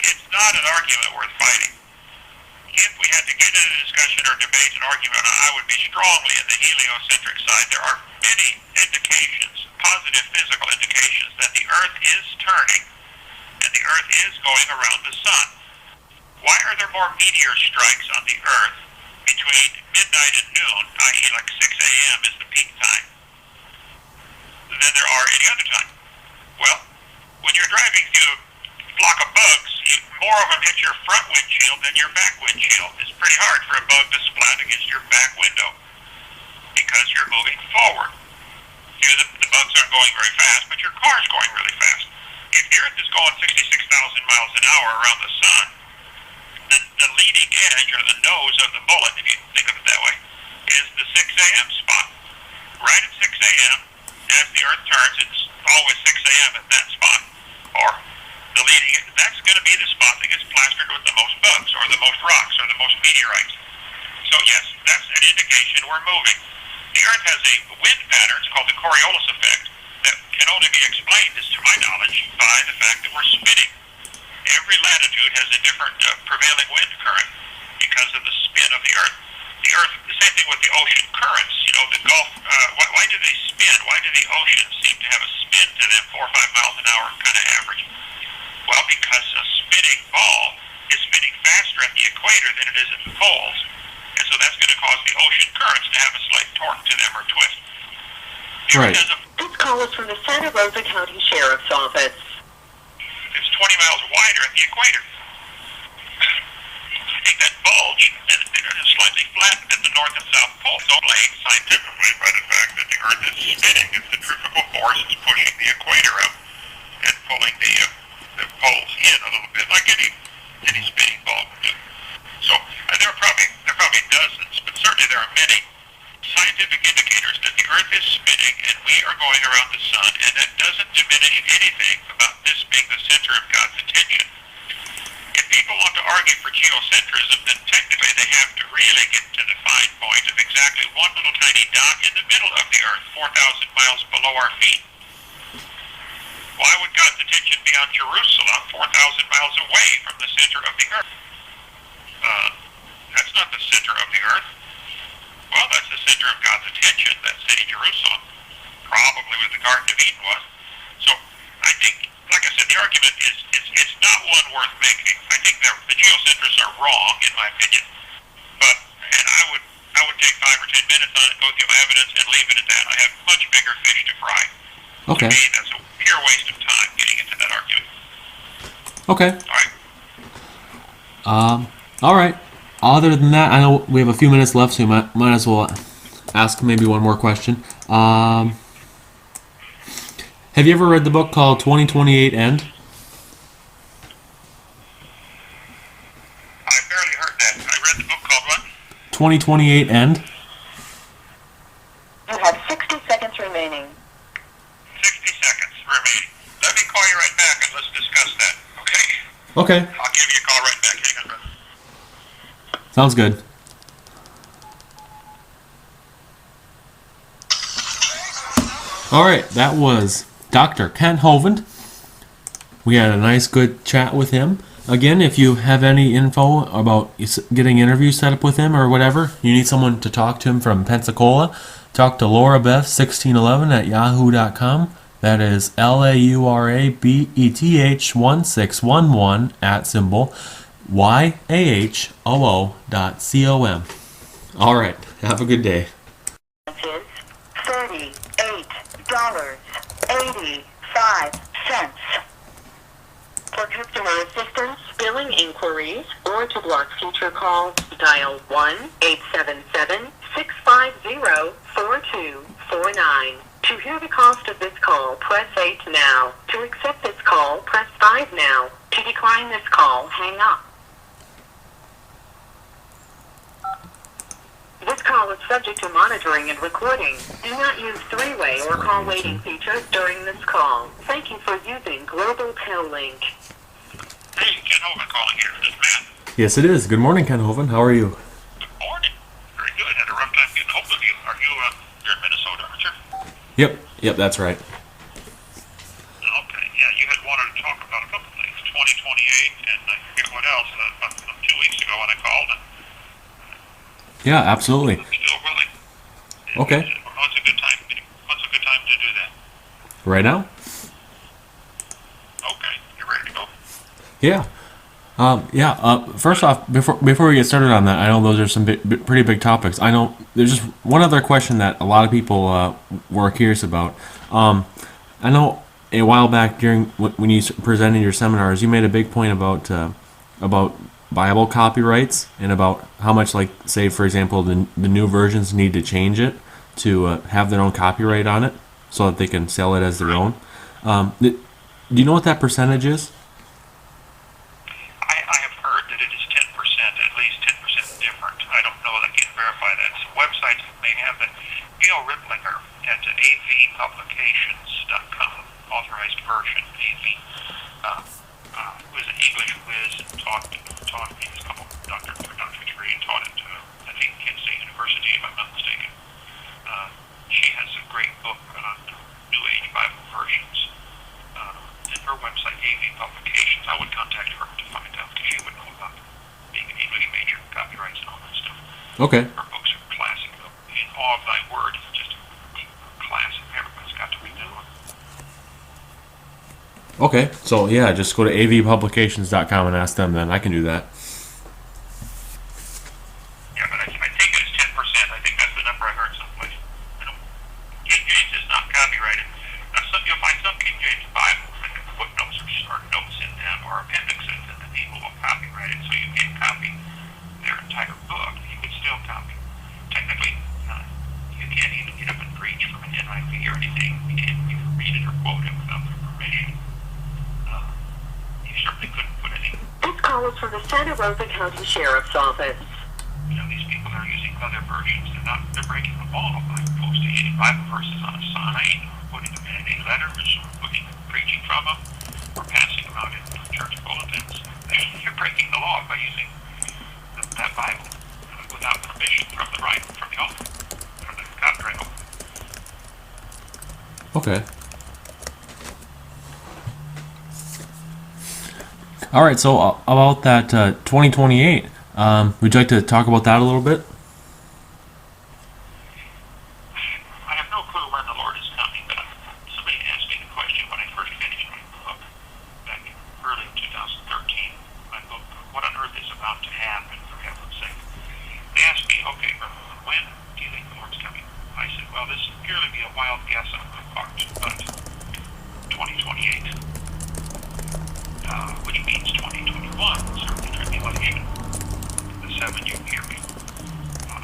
It's not an argument worth fighting. If we had to get in a discussion or debate an argument, I would be strongly in the heliocentric side. There are many indications, positive physical indications, that the Earth is turning and the Earth is going around the sun. Why are there more meteor strikes on the Earth between midnight and noon, i.e. like 6 a.m. is the peak time, than there are any other time? Well, when you're driving through a flock of bugs, more of them hit your front windshield than your back windshield. It's pretty hard for a bug to splat against your back window because you're moving forward. The bugs aren't going very fast, but your car's going really fast. If the Earth is going 66,000 miles an hour around the sun, the leading edge, or the nose of the bullet, if you think of it that way, is the 6 a.m. spot. Right at 6 a.m., as the Earth turns, it's always 6 a.m. at that spot. Or the leading edge, that's going to be the spot that gets plastered with the most bugs, or the most rocks, or the most meteorites. So yes, that's an indication we're moving. the Earth has a wind pattern, it's called the Coriolis effect, that can only be explained, as to my knowledge, by the fact that we're spinning. Every latitude has a different prevailing wind current because of the spin of the Earth. The Earth, the same thing with the ocean currents. The Gulf, why do they spin? Why do the oceans seem to have a spin to them 4 or 5 miles an hour kind of average? Well, because a spinning ball is spinning faster at the equator than it is at the poles. And so that's going to cause the ocean currents to have a slight torque to them or twist. Right. This call is from the Santa Rosa County Sheriff's Office. It's 20 miles wider at the equator. I think that bulge and it's slightly flattened at the north and south poles. It's explained scientifically by the fact that the Earth is spinning. It's centrifugal force is pushing the equator up and pulling the poles in a little bit, like any spinning ball would do. So there are probably dozens, but certainly there are many scientific indicators that the Earth is spinning and we are going around the sun, and that doesn't diminish anything about this being the center of God's attention. If people want to argue for geocentrism, then technically they have to really get to the fine point of exactly one little tiny dot in the middle of the Earth, 4,000 miles below our feet. Why would God's attention be on Jerusalem, 4,000 miles away from the center of the Earth? That's not the center of the Earth. Well, that's the center of God's attention, that city, Jerusalem. Probably where the Garden of Eden was. So I think, like I said, the argument is it's not one worth making. I think the geocentrists are wrong, in my opinion. And I would take 5 or 10 minutes on it, go through my evidence, and leave it at that. I have much bigger fish to fry. Okay. To me, that's a pure waste of time getting into that argument. Okay. All right. All right. Other than that, I know we have a few minutes left, so we might as well ask maybe one more question. Have you ever read the book called 2028 End? I barely heard that. I read the book called what? 2028 End? You have 60 seconds remaining. 60 seconds remaining. Let me call you right back and let's discuss that, okay? Okay. I'll give you a call right back. Hang on, brother. Sounds good. All right, that was Dr. Kent Hovind. We had a nice, good chat with him. Again, if you have any info about getting interviews set up with him or whatever, you need someone to talk to him from Pensacola, talk to LauraBeth1611 at yahoo.com. That is LauraBeth1611 at symbol YAHOO.com. All right, have a good day. Is $38.85. For customer assistance, billing inquiries, or to block future calls, dial 1-877-650-4249. To hear the cost of this call, press 8 now. To accept this call, press 5 now. To decline this call, hang up. This call is subject to monitoring and recording. Do not use three-way or call waiting features during this call. Thank you for using Global Tel Link. Hey, Ken Hovind calling here. This man. Yes, it is. Good morning, Ken Hovind. How are you? Good morning. Very good. Had a rough time getting hold of you. Are you, you're in Minnesota, aren't you? Yep, that's right. Okay, yeah, you had wanted to talk about a couple things. 2028 and I forget what else. 2 weeks ago when I called. And Yeah, absolutely. I'm still willing. Okay. What's a good time to do that? Right now? Okay, you ready to go? Yeah. First off, before we get started on that, I know those are some pretty big topics. I know there's just one other question that a lot of people were curious about. I know a while back when you presented your seminars, you made a big point about Bible copyrights and about how much, like, say, for example, the new versions need to change it to have their own copyright on it so that they can sell it as their own. Do you know what that percentage is? I have heard that it is 10%, at least 10% different. I don't know that I can verify that. Some websites may have that. Gail Riplinger at avpublications.com, authorized version, AV, who is an English whiz and taught he was a couple doctorate degree and taught at I think Kent State University, if I'm not mistaken. Okay. Her books are classic. In Awe of Thy Word is just a classic. Everybody's got to read that one. Okay. So yeah, just go to avpublications.com and ask them. Then I can do that. Yeah, but I think it's 10%. I think that's the number I heard someplace. King James is not copyrighted. Now, you'll find some King James Bibles that have footnotes or notes in them or appendixes, and the people will copyright it, so you can't copy their entire book. You could still copy. Technically, you can't even get up and preach from an NIV or anything. You can't even read it or quote it without their permission. You certainly couldn't put any. This call is from the Santa Rosa County Sheriff's Office. These people are using other versions. They're breaking the law by posting any Bible verses on a sign, or putting them in any letters, or preaching from them, or passing them out in church bulletins. You're breaking the law by using that Bible without permission from the author, from the copyright owner. Okay. All right. So about that 2028, would you like to talk about that a little bit? I have no clue when the Lord is coming, but somebody asked me the question when I first finished my book back in early 2013. My book, What on Earth is About to Happen, for heaven's sake. They asked me, okay, when do you think the Lord's coming? I said, well, this would purely be a wild guess on my part, but 2028, which means 2021, certainly tribulation, the 7-year period.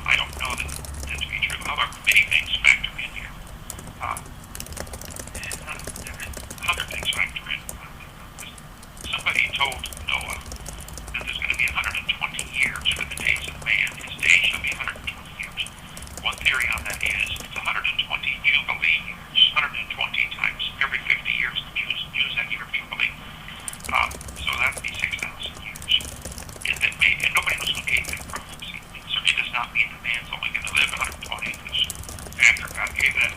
I don't know that to be true. However, many things factor in here. Other things factor in. Somebody told Noah that there's going to be 120 years for the days of man. His days shall be 120 years. One theory on that is it's 120 Jubilee years. 120 times every 50 years the Jews have year of Jubilee. So that would be 6,000 years. And nobody knows when gave that prophecy. It certainly does not mean that man's only going to live 120, because after God gave that,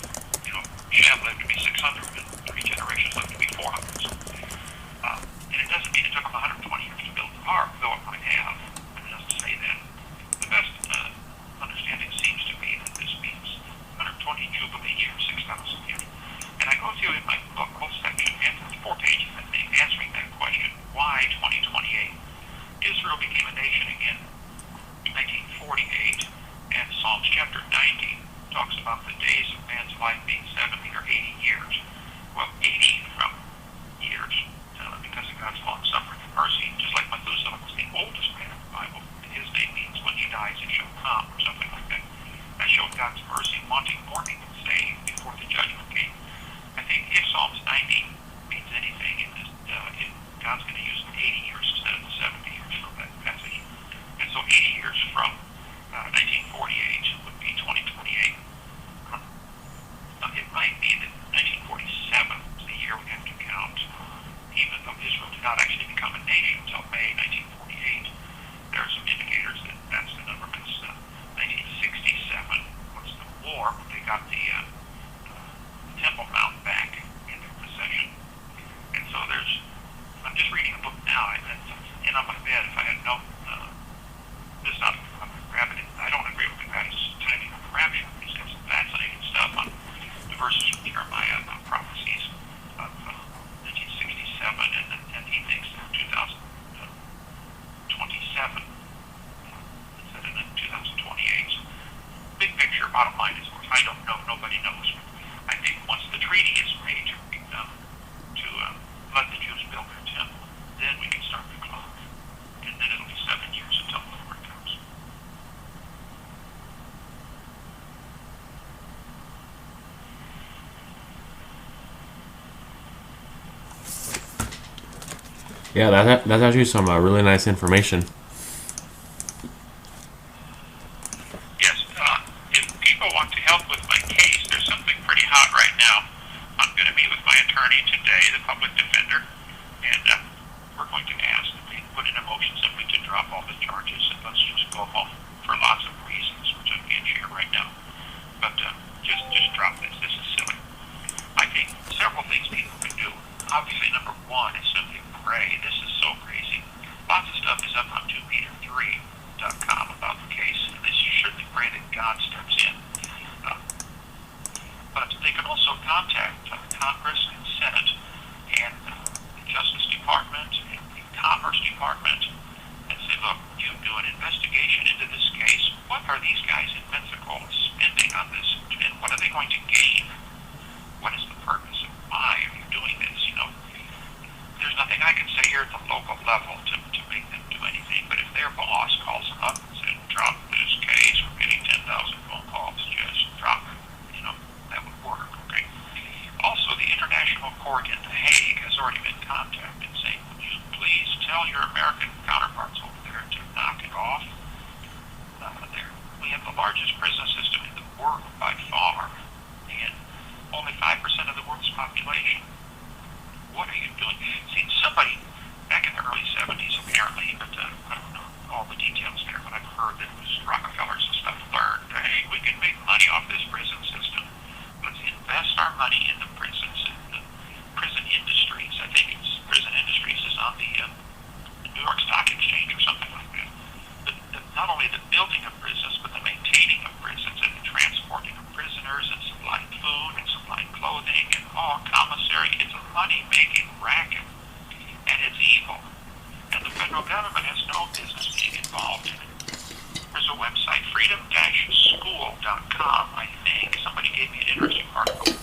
Shem lived to be 600, and 3 generations lived to be 400. So, and it doesn't mean it took them 120 years to build the ark, though it might have. But it doesn't say that. The best understanding seems to be that this means 120 Jubilee years, 6,000 years. And I go through in my book, whole section, and it's 4 pages, I think, answering that question, why 2028? Israel became a nation again in 1948, and Psalms chapter 90 talks about the days of man's life being 70 or 80 years. Well, 80 from years, because of God's long-suffering and mercy, just like Methuselah was the oldest man in the Bible, and his name means when he dies it shall come, or something like that. That showed God's mercy, wanting more people saved before the judgment came. I think if Psalms 90 means anything, God's going to use 80 years instead of the 70 years from that passage. And so 80 years from 1948 would be 2028. It might be that 1947 is the year we have to count, even though Israel did not actually become a nation until May 1948. There are some indicators that that's the number, because 1967 was the war, but they got the Temple Mount back in their possession. And so I'm just reading a book now, and it's on my bed. If I had no, this is not gravity. I don't agree with the guy's timing of the rapture. He's got some fascinating stuff on the verses from Jeremiah about prophecies of 1967, and he thinks that 2027 instead of 2028. So, big picture, bottom line is, of course, I don't know. Nobody knows. I think once the treaty is made to let the Jews build their temple, then we can start the clock. And then it'll be 7 years until the Lord comes. Yeah, that's actually some really nice information. Yes, if people want to help with my case, there's something pretty hot right now. I'm going to meet with my attorney today, the public defender, and we're going to ask that they put in a motion simply to drop all the charges, and let's just go home for lots of reasons, which I can't share right now. But just drop this. This is silly. I think several things people can do. Obviously, number one is simply pray. This is so crazy. Lots of stuff is up on 2peter3.com about the case. This should largest prison system in the world by far, and only 5% of the world's population. What are you doing? See, somebody back in the early 70s, apparently, but I don't know all the details there, but I've heard that it was Rockefellers and stuff learned, hey, we can make money off this prison system. Let's invest our money in the prisons and the prison industries. I think it's prison industries is on the New York Stock Exchange or something like that. Not only the building of prisons, but the maintaining of prisons and the transporting of prisoners and supplying food and supplying clothing and all commissary. It's a money-making racket, and it's evil. And the federal government has no business being involved in it. There's a website, freedom-school.com, I think. Somebody gave me an interesting article.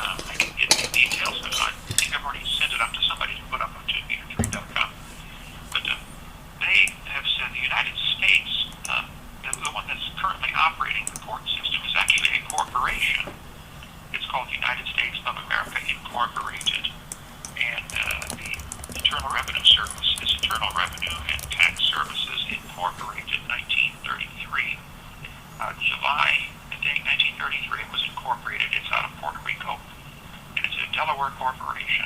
I can get the details, but I think I've already sent it up to somebody to put up on 2meter3.com. But they have said the United States, the one that's currently operating the court system, is actually a corporation. It's called United States of America Incorporated. And the Internal Revenue Service is Internal Revenue and Tax Services Incorporated, 1933. July, I think, 1933 it was incorporated. It's out of Puerto Rico. And it's a Delaware corporation.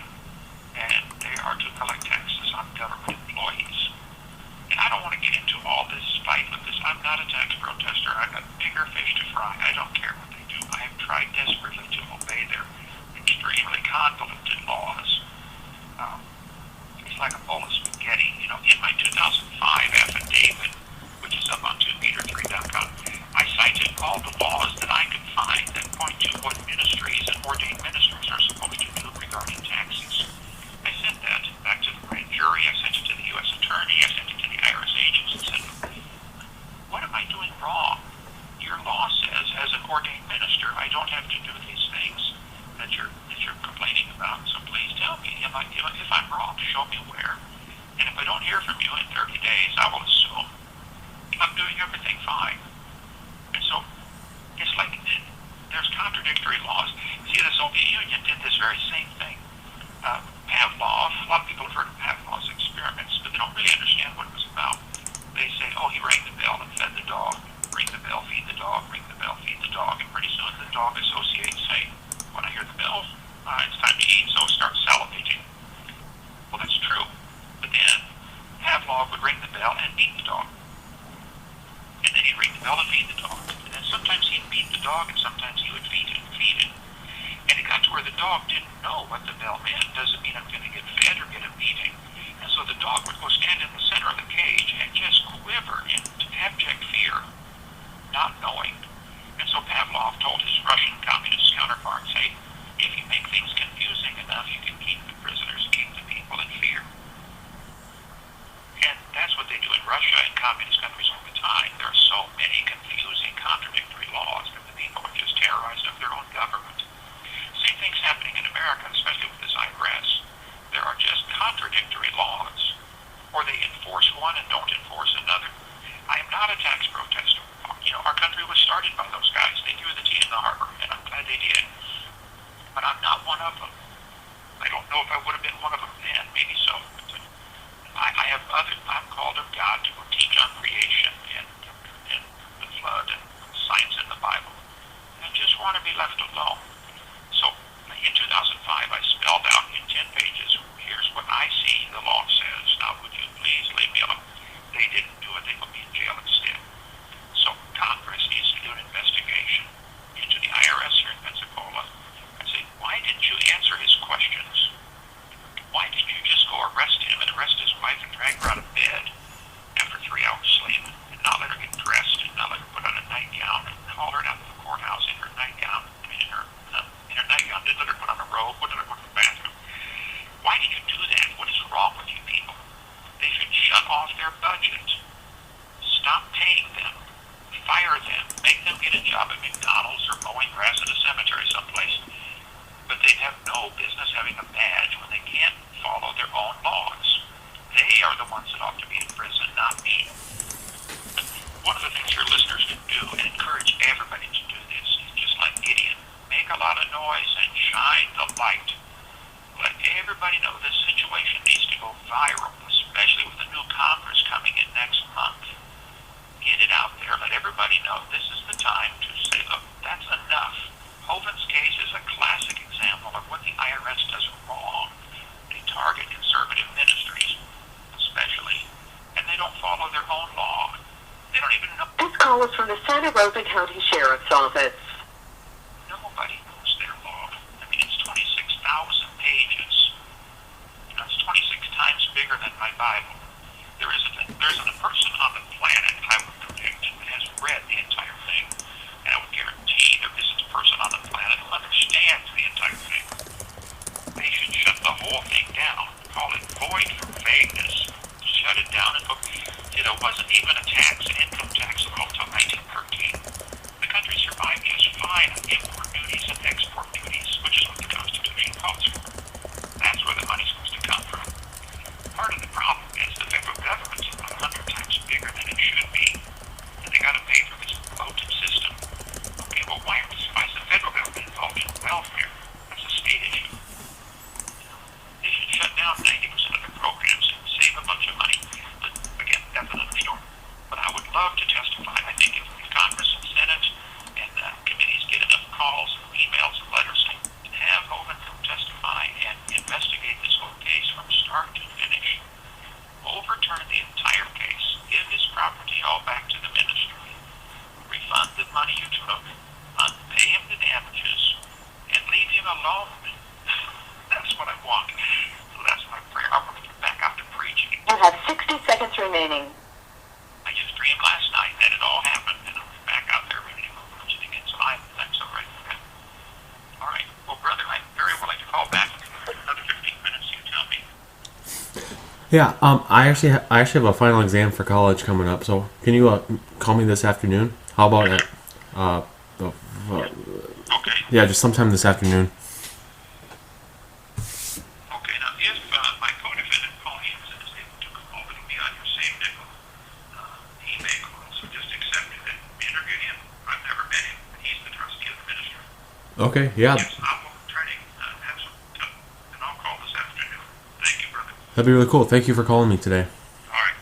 And they are to collect taxes on government employees. And I don't want to get into all this fight with this. I'm not a tax protester. I've got bigger fish to fry. I don't care what they do. I have tried desperately to obey their extremely convoluted laws. It's like a bowl of spaghetti. You know, in my 2005 affidavit, which is up on 2meter3.com, I cited all the laws that I could find that point to what ministries and ordained ministers are supposed to do regarding taxes. I sent that back to the grand jury. I sent it to the U.S. attorney. I sent it to the IRS agents and said, what am I doing wrong? Your law says, as an ordained minister, I don't have to do these things that you're complaining about. So please tell me, if I'm wrong, show me where. And if I don't hear from you in 30 days, I will assume I'm doing everything fine. And so it's like there's contradictory laws. See, the Soviet Union did this very same thing. Pavlov, a lot of people have heard of Pavlov's experiments, but they don't really understand what it was about. They say, oh, he rang the bell and fed the dog. Ring the bell, feed the dog, ring the bell, feed the dog. And pretty soon the dog associates, saying, when I hear the bell, it's time to eat, so it starts salivating. Well, that's true. But then Pavlov would ring the bell and beat the dog. And then he'd ring the bell and feed the dog. And then sometimes he'd beat the dog and sometimes he would feed it. And it got to where the dog didn't know what the bell meant. Doesn't mean I'm going to get fed or get a beating. And so the dog would go stand in the center of the cage and just quiver in abject fear, not knowing. And so Pavlov told his Russian communist counterparts, hey, if you make things confusing enough, you can keep the prisoners, keep the people in fear. And that's what they do in Russia and communist countries all the time. There are so many confusing, contradictory laws that the people are just terrorized of their own government. Same thing's happening in America, especially with this IRS. There are just contradictory laws, or they enforce one and don't enforce another. I am not a tax protester. You know, our country was started by those guys. They threw the tea in the harbor, and I'm glad they did. But I'm not one of them. I don't know if I would have been one of them then. Maybe so. But I'm called of God to teach on creation and the flood and science in the Bible. And I just want to be left alone. So in 2005, I spelled out in 10 pages, here's what I see the law says. Now, would you please leave me alone? They didn't do it. They put me in jail instead. So Congress needs to do an investigation into the IRS here in Pensacola and say, why didn't you answer his questions? Why didn't you just go arrest him and arrest his wife and drag her out of bed after 3 hours sleep and not let her get dressed and not let her put on a nightgown and haul her down to the courthouse in her nightgown? In her nightgown, didn't let her put on a robe, wouldn't let her go to the bathroom. Why did you do that? What is wrong with you people? They should shut off their budget. Stop paying them. Fire them. Make them get a job at McDonald's or mowing grass at a cemetery someplace. But they have no business having a badge when they can't follow their own laws. They are the ones that ought to be in prison, not me. One of the things your listeners can do, and encourage everybody to do this, is just like Gideon. Make a lot of noise and shine the light. Let everybody know this situation needs to go viral, especially with the new Congress coming in next month. Get it out there. Let everybody this is the time to say, look, that's enough. Hovind's case is a classic example of what the IRS does wrong. They target conservative ministries, especially, and they don't follow their own law. They don't even know. This call is from the Santa Rosa County Sheriff's Office. Nobody knows their law. I mean, it's 26,000 pages. It's 26 times bigger than my Bible. There isn't a person on the planet, I would predict, that has read the entire thing. And I would guarantee there isn't a person on the planet who understands the entire thing. They should shut the whole thing down. Call it void for vagueness. Shut it down and look. It wasn't even a tax, an income tax at all until 1913. The country survived just fine on import duties and export duties, which is what the Constitution calls for. That's where the money's supposed to come from. Part of the problem is the federal government's 100 times bigger than it should be, and they got to pay for this bloated system. Okay, well, why is the federal government involved in welfare? That's a state issue. They should shut down 90% of their programs and save a bunch of money. But again, that's another story. But I would love to testify. I think if Congress and Senate and committees get enough calls and emails and letters and have Hovind testify and investigate this whole case from start to finish, overturn the entire case, give his property all back to the ministry, refund the money you took, pay him the damages, and leave him alone. That's what I want. So that's my prayer. I'm going to get back out to preaching. You have 60 seconds remaining. I just dreamed last night that it all happened, and I'm back out there ready to go preaching again. So I'm so ready for that. All right. Well, brother, I'm very willing to call back in another 15 minutes. You tell me. Yeah, I actually have a final exam for college coming up, so can you call me this afternoon? How about it? Okay. Yeah, just sometime this afternoon. Okay. Now, if my co-defendant Paul Hansen is able to call, it'll be on your same nickel. He may call, so just accept it and interview him. I've never met him. He's the trustee of the ministry. Okay, yeah. Yes, I will try to have some time, and I'll call this afternoon. Thank you, brother. That'd be really cool. Thank you for calling me today. All right.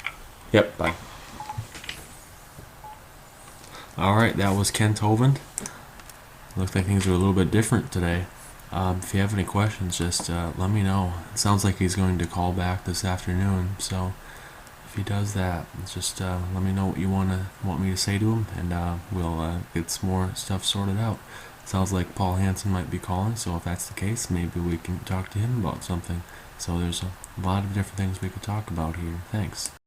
Yep, bye. Alright, that was Kent Hovind. Looks like things are a little bit different today. If you have any questions, just let me know. It sounds like he's going to call back this afternoon, so if he does that, just let me know what you want me to say to him, and we'll get some more stuff sorted out. Sounds like Paul Hansen might be calling, so if that's the case, maybe we can talk to him about something. So there's a lot of different things we could talk about here. Thanks.